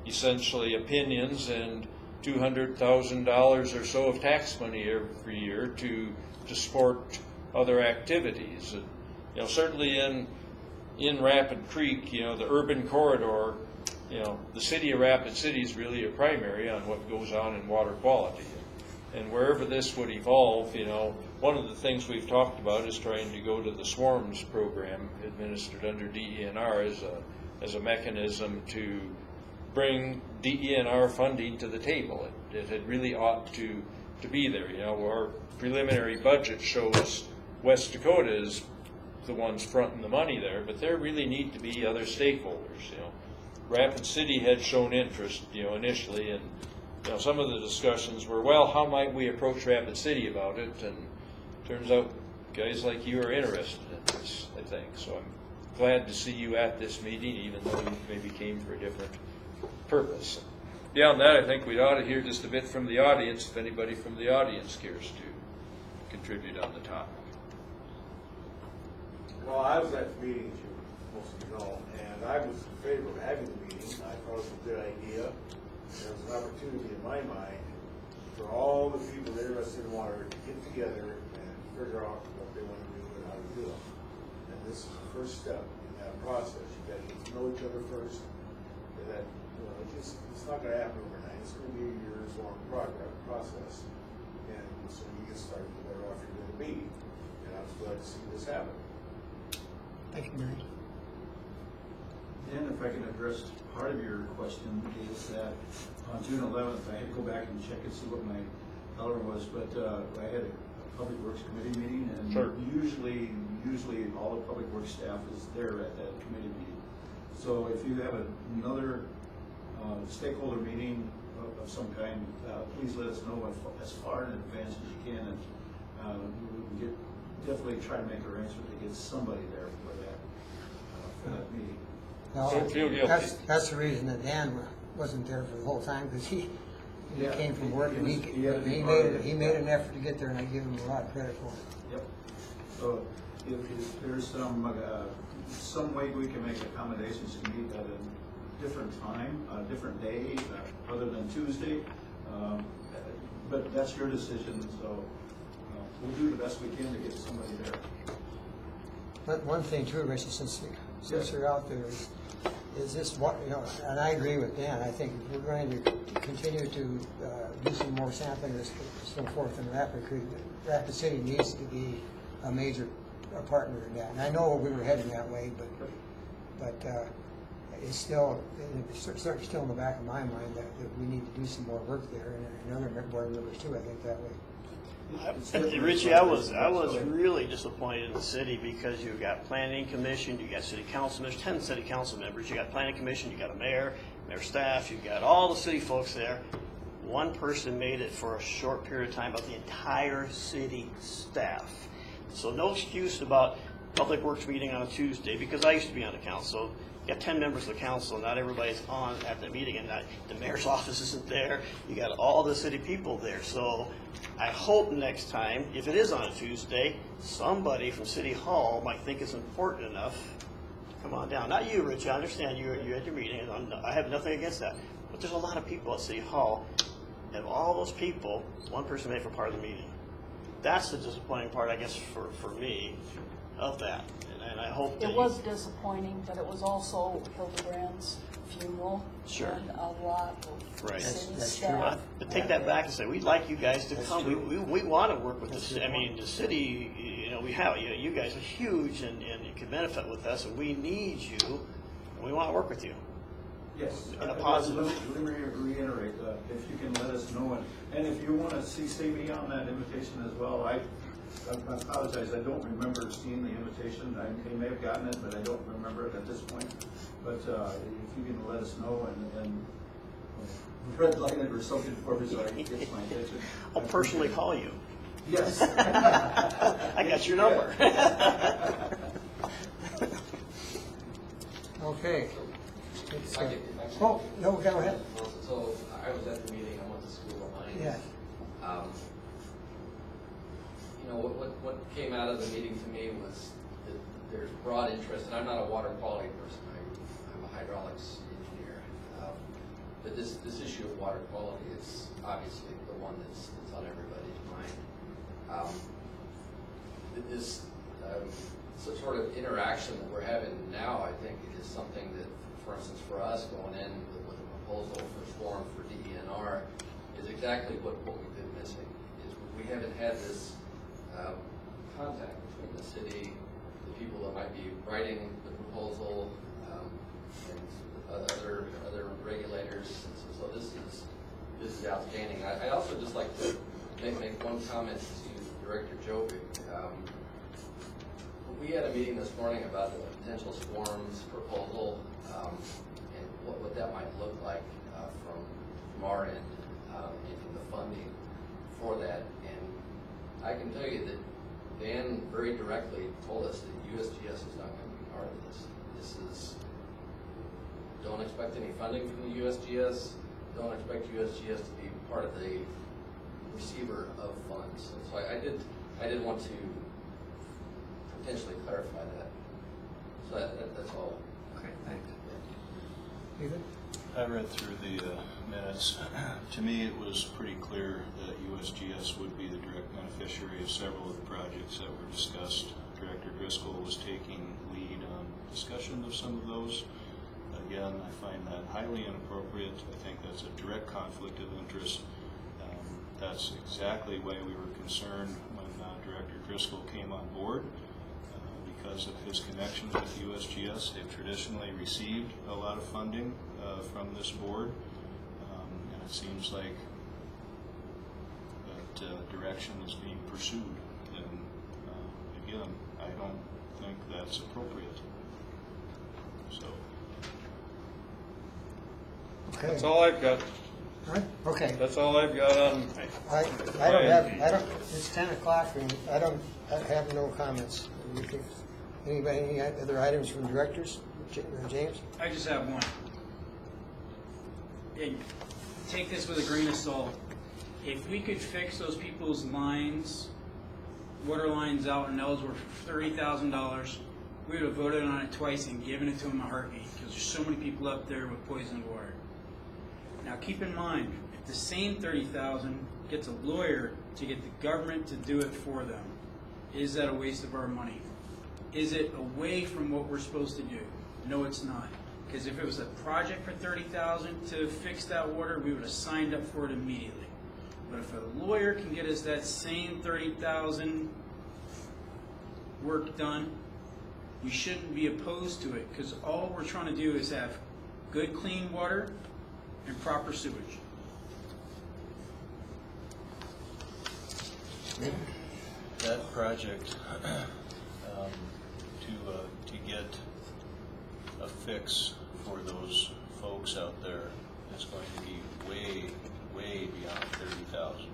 essentially opinions and $200,000 or so of tax money every year to support other activities. And, certainly in Rapid Creek, the urban corridor, the city of Rapid City is really a primary on what goes on in water quality. And wherever this would evolve, one of the things we've talked about is trying to go to the SWARMS program administered under DENR as a mechanism to bring DENR funding to the table. It had really ought to be there. Our preliminary budget shows West Dakota is the ones fronting the money there, but there really need to be other stakeholders. Rapid City had shown interest, initially, and some of the discussions were, well, how might we approach Rapid City about it? And turns out guys like you are interested in this, I think. So I'm glad to see you at this meeting, even though you maybe came for a different purpose. Beyond that, I think we ought to hear just a bit from the audience, if anybody from the audience cares to contribute on the topic. Well, I was at the meeting, as you most of you know, and I was in favor of having the meeting. I thought it was a good idea. There was an opportunity in my mind for all the people interested in water to get together and figure out what they want to do and how to do it. And this is the first step in that process. You got to get to know each other first. And that, it's not going to happen overnight. It's going to be a years-long process. And so you get started, the better off you're going to be. And I was glad to see this happen. Thank you, Mary. And if I can address part of your question, is that on June 11th, I had to go back and check and see what my color was, but I had a Public Works Committee meeting, and Sure. usually all the Public Works staff is there at that committee meeting. So if you have another stakeholder meeting of some kind, please let us know as far in advance as you can, and we can definitely try to make arrangements to get somebody there for that meeting. No, Don't feel guilty. that's the reason that Dan wasn't there for the whole time, because he Yeah. came from work, and he had to be part of it. made an effort to get there, and I give him a lot of credit for it. Yep. So if there's some way we can make accommodations to meet at a different time, a different day, other than Tuesday, but that's your decision, so we'll do the best we can to get somebody there. But one thing too, Richie, since you're out there, is this what, and I agree with Dan, I think if we're going to continue to do some more sampling and so forth in Rapid Creek, Rapid City needs to be a major partner in that. And I know we were heading that way, but it's still, certainly still in the back of my mind that we need to do some more work there, and other board members too, I think, that way. Richie, I was really disappointed in the city, because you got planning commission, you got city council, there's 10 city council members, you got planning commission, you got a mayor staff, you got all the city folks there. One person made it for a short period of time, but the entire city staff. So no excuse about public works meeting on a Tuesday, because I used to be on the council. You got 10 members of the council, not everybody's on at the meeting, and the mayor's office isn't there. You got all the city people there. So I hope next time, if it is on a Tuesday, somebody from City Hall might think it's important enough to come on down. Not you, Rich. I understand you're at your meeting, and I have nothing against that. But there's a lot of people at City Hall, and of all those people, one person made for part of the meeting. That's the disappointing part, I guess, for me, of that. And I hope that It was disappointing, but it was also Hildebrand's funeral. Sure. And a lot of Right. city That's true. staff. But take that back and say, we'd like you guys to come. We want to work with the city. I mean, the city, we have, you guys are huge, and you can benefit with us, and we need you, and we want to work with you. Yes. In a positive. Let me reiterate, if you can let us know, and if you want to see me on that invitation as well, I apologize, I don't remember seeing the invitation. They may have gotten it, but I don't remember it at this point. But if you can let us know and red light it or something for me so I can get my attention. I'll personally call you. Yes. I got your number. Okay. If I could- Oh, no, go ahead. So I was at the meeting, I went to school of mines. Yeah. What came out of the meeting to me was that there's broad interest, and I'm not a water quality person, I'm a hydraulics engineer. But this issue of water quality is obviously the one that's on everybody's mind. This sort of interaction that we're having now, I think, is something that, for instance, for us going in with a proposal for storm for DENR is exactly what we've been missing. Is we haven't had this contact between the city, the people that might be writing the proposal, and other regulators. And so this is outstanding. I'd also just like to make one comment to Director Jovic. We had a meeting this morning about the potential storms proposal and what that might look like from our end in the funding for that. And I can tell you that Dan very directly told us that USGS is not going to be part of this. Don't expect any funding from the USGS. Don't expect USGS to be part of the receiver of funds. And so I did want to potentially clarify that. So that's all. Okay, thanks. Yeah. I read through the minutes. To me, it was pretty clear that USGS would be the direct beneficiary of several of the projects that were discussed. Director Driscoll was taking lead on discussion of some of those. Again, I find that highly inappropriate. I think that's a direct conflict of interest. That's exactly why we were concerned when Director Driscoll came on board. Because of his connection with USGS, they've traditionally received a lot of funding from this board, and it seems like direction is being pursued, then again, I don't think that's appropriate. So. Okay. That's all I've got. All right. Okay. That's all I've got on. I don't, it's 10 o'clock, and I have no comments. Anybody, any other items from directors? James? I just have one. And take this with a grain of salt. If we could fix those people's lines, water lines out in Ellsworth for $30,000, we would have voted on it twice and given it to them a heartbeat, because there's so many people up there with poisoned water. Now keep in mind, if the same $30,000 gets a lawyer to get the government to do it for them, is that a waste of our money? Is it away from what we're supposed to do? No, it's not. Because if it was a project for $30,000 to fix that water, we would have signed up for it immediately. But if a lawyer can get us that same $30,000 work done, we shouldn't be opposed to it, because all we're trying to do is have good, clean water and proper sewage. That project, to get a fix for those folks out there is going to be way, way beyond 30,000.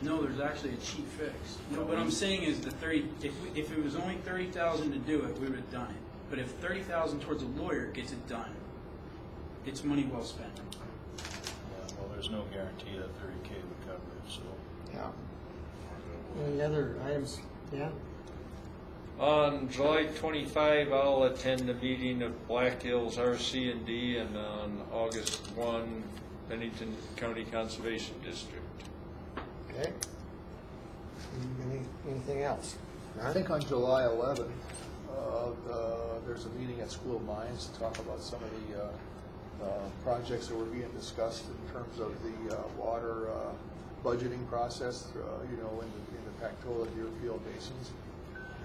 No, there's actually a cheap fix. No, what I'm saying is the 30. If it was only $30,000 to do it, we would have done it. But if $30,000 towards a lawyer gets it done, it's money well spent. Yeah, well, there's no guarantee that 30K would cover it. So. Yeah. Any other items? Yeah. On July 25, I'll attend the meeting of Black Hills RC&D, and on August 1, Bennington County Conservation District. Okay. Anything else? I think on July 11th, there's a meeting at School of Mines to talk about some of the projects that were being discussed in terms of the water budgeting process, in the Pactola Deerfield basins.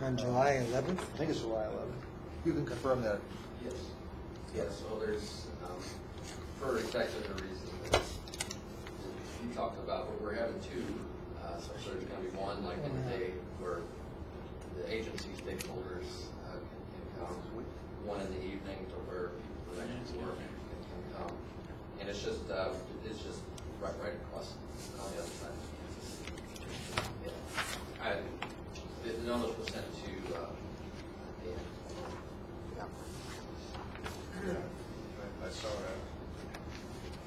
On July 11th? I think it's July 11th. You can confirm that. Yes. Yes, well, there's, for exactly the reason that you talked about, but we're having two, so there's going to be one like in the day where the agency stakeholders can come, one in the evening to where people that actually work can come. And it's just right across on the other side of Kansas. Yeah. The notice was sent to Dan. Yeah, I saw that.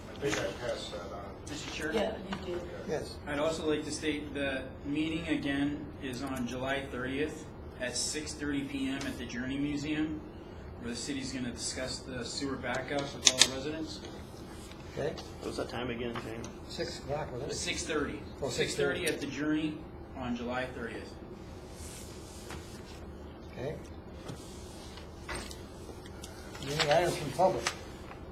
I think I passed that on. Mr. Chair? Yeah, you did. Yes. I'd also like to state that meeting again is on July 30th at 6:30 p.m. at the Journey Museum, where the city's going to discuss the sewer backups with all the residents. Okay. What was that time again, James? 6 o'clock, was it? 6:30. Oh, 6:30 at the Journey on July 30th. Okay. Any items from public?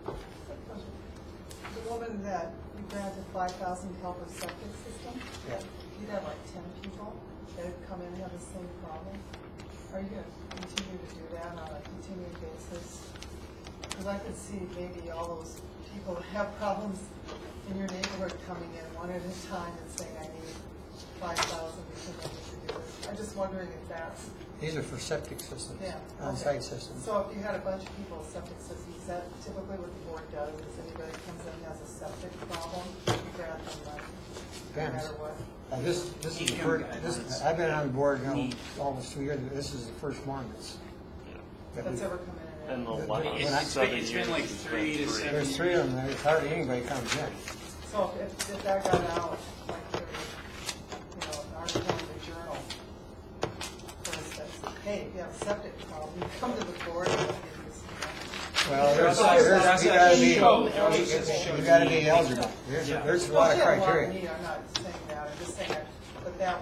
The woman that you granted $5,000 to help her septic system, Yeah. you'd have like 10 people that would come in and have the same problem. Are you going to continue to do that on a continuing basis? Because I could see maybe all those people that have problems in your neighborhood coming in one at a time and saying, I need $5,000 because I need to do this. I'm just wondering if that's... These are for septic systems, Yeah. on-site systems. So if you had a bunch of people with septic systems, is that typically what the board does? Is anybody comes in and has a septic problem, you grant them money, no Depends. matter what? This is the first, I've been on the board now almost 2 years, but this is the first one that That's we've- ever come in And and the out? last It's been like 3 to 7 There's 3 of them, there's hardly anybody comes in. So if that got out, like, there was, an article in the journal, for instance, hey, if you have a septic problem, you come to the board and we'll give you some money. Well, you gotta be eligible. There's a lot of criteria. I'm not saying that, I'm just saying that, but that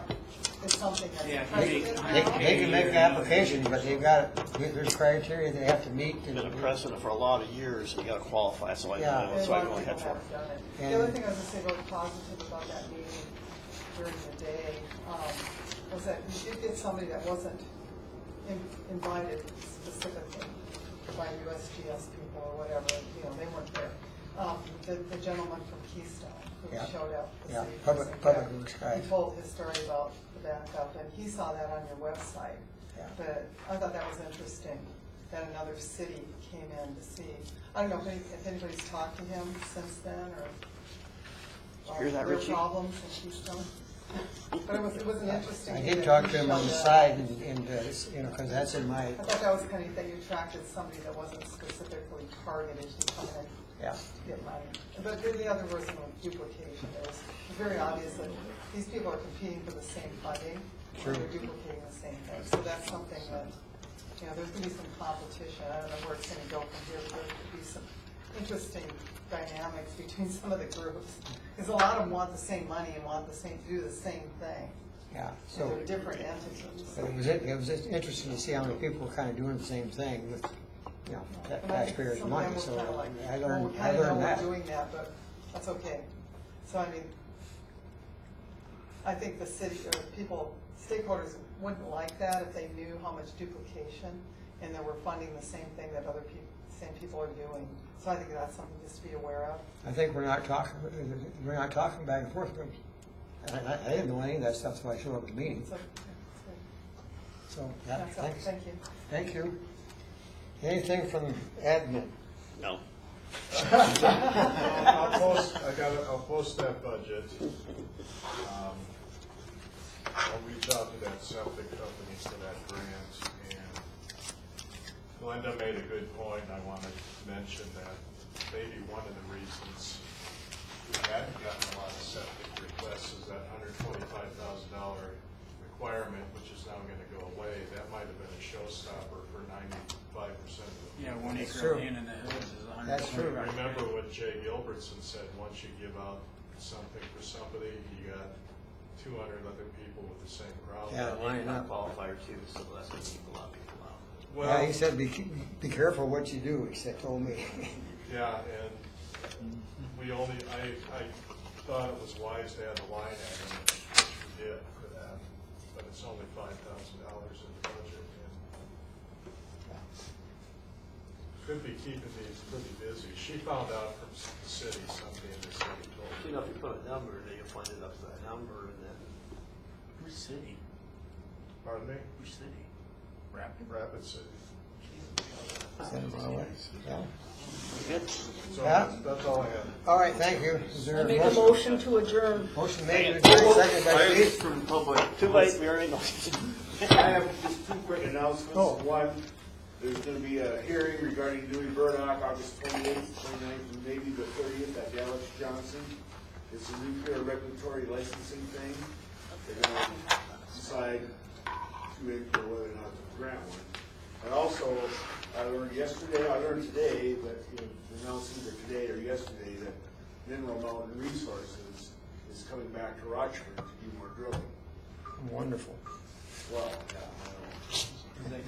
is something that's Yeah, precedent They now. can make the application, but there's criteria they have to meet. It's been a precedent for a lot of years, and you gotta qualify, that's why Yeah. And that's a why lot I go of ahead people for it. haven't done it. And- The other thing I was gonna say about positive about that meeting during the day, was that you did get somebody that wasn't invited specifically by USGS people or whatever, they weren't there. The gentleman from Keystone who Yeah. showed up. the Yeah, city public person. works guy. He told his story about the backup, and he saw that on your website. Yeah. But I thought that was interesting, that another city came in to see. I don't know if anybody's talked to him since then, or Hear that, their Richie? problems in Keystone. But it was an interesting. I thing did that talk he to him on the showed up. side, and you know, because that's in my, I thought that was kind of, that you attracted somebody that wasn't specifically targeted to come in yeah. to get money. But the other was no duplication. It was very obvious that these people are competing for the same funding. Sure. And they're duplicating the same thing. So that's something that, you know, there's going to be some competition. I don't know where it's going to go from here, but there could be some interesting dynamics between some of the groups. Because a lot of them want the same money and want to do the same thing. Yeah, So so, they're different entities. but it was just interesting to see how many people were kind of doing the same thing with, you know, And I think taxpayers' some of money, them were so kinda like, I well, learned we kinda know that. we're doing that, but that's okay. So I mean, I think the city, or people, stakeholders wouldn't like that if they knew how much duplication and that we're funding the same thing that other people, same people are doing. So I think that's something just to be aware of. I think we're not talking back and forth, but I didn't know any of that stuff, so I showed up at the meeting. So, So, yeah, that's all. thanks. Thank you. Thank you. Anything from admin? No. I'll post that budget. I'll reach out to that septic company for that grant, and Glenda made a good point. I want to mention that maybe one of the reasons we hadn't gotten a lot of septic requests is that $125,000 requirement, which is now going to go away. That might have been a showstopper for 95% of the Yeah, 1 That's acre true. land in the hills is That's true. Remember what Jay Gilbertson said, once you give out something for somebody, you got 200 other people with the same problem. Yeah, line Not up. qualifier too, so that's going to keep a lot of people out. Yeah, he said, be careful what you do, he said, told me. Yeah, and I thought it was wise to add a line item, which we did for that, but it's only $5,000 in the budget. And could be keeping these pretty busy. She found out from the city, somebody in the city told You me. know, if you put a number, then you'll find it up to that number, and then Which city? Pardon me? Which city? Rapid? Rapid City. Send him my way. Yeah. good. So Yeah. that's all I have. All right, thank you. Is there I make a motion to adjourn. Motion made, to adjourn, seconded by Steve. From public. Too late, we already know. I have just two quick announcements. Oh. One, there's gonna be a hearing regarding Dewey Burdock, August 28th, 29th, and maybe the 30th at Dallas Johnson. It's a nuclear regulatory licensing thing. They're gonna decide to enter whether or not to grant one. And also, I learned today, that announced either today or yesterday, that Mineral Mountain Resources is coming back to Rochford to do more drilling. Wonderful. Well, yeah, I know.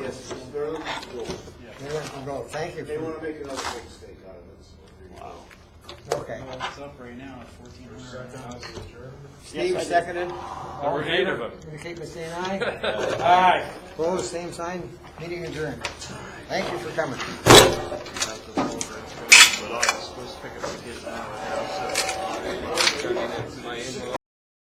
Yes, they're looking to go. There we go. Thank you. They want to make another big stake out of it. So. Wow. Okay. Well, it's up right now at 1,400. Steve seconded. There were 8 of them. Indicate by saying aye. Aye. Opposed, same sign. Meeting adjourned. Thank you for coming. But I was supposed to pick up the kids now.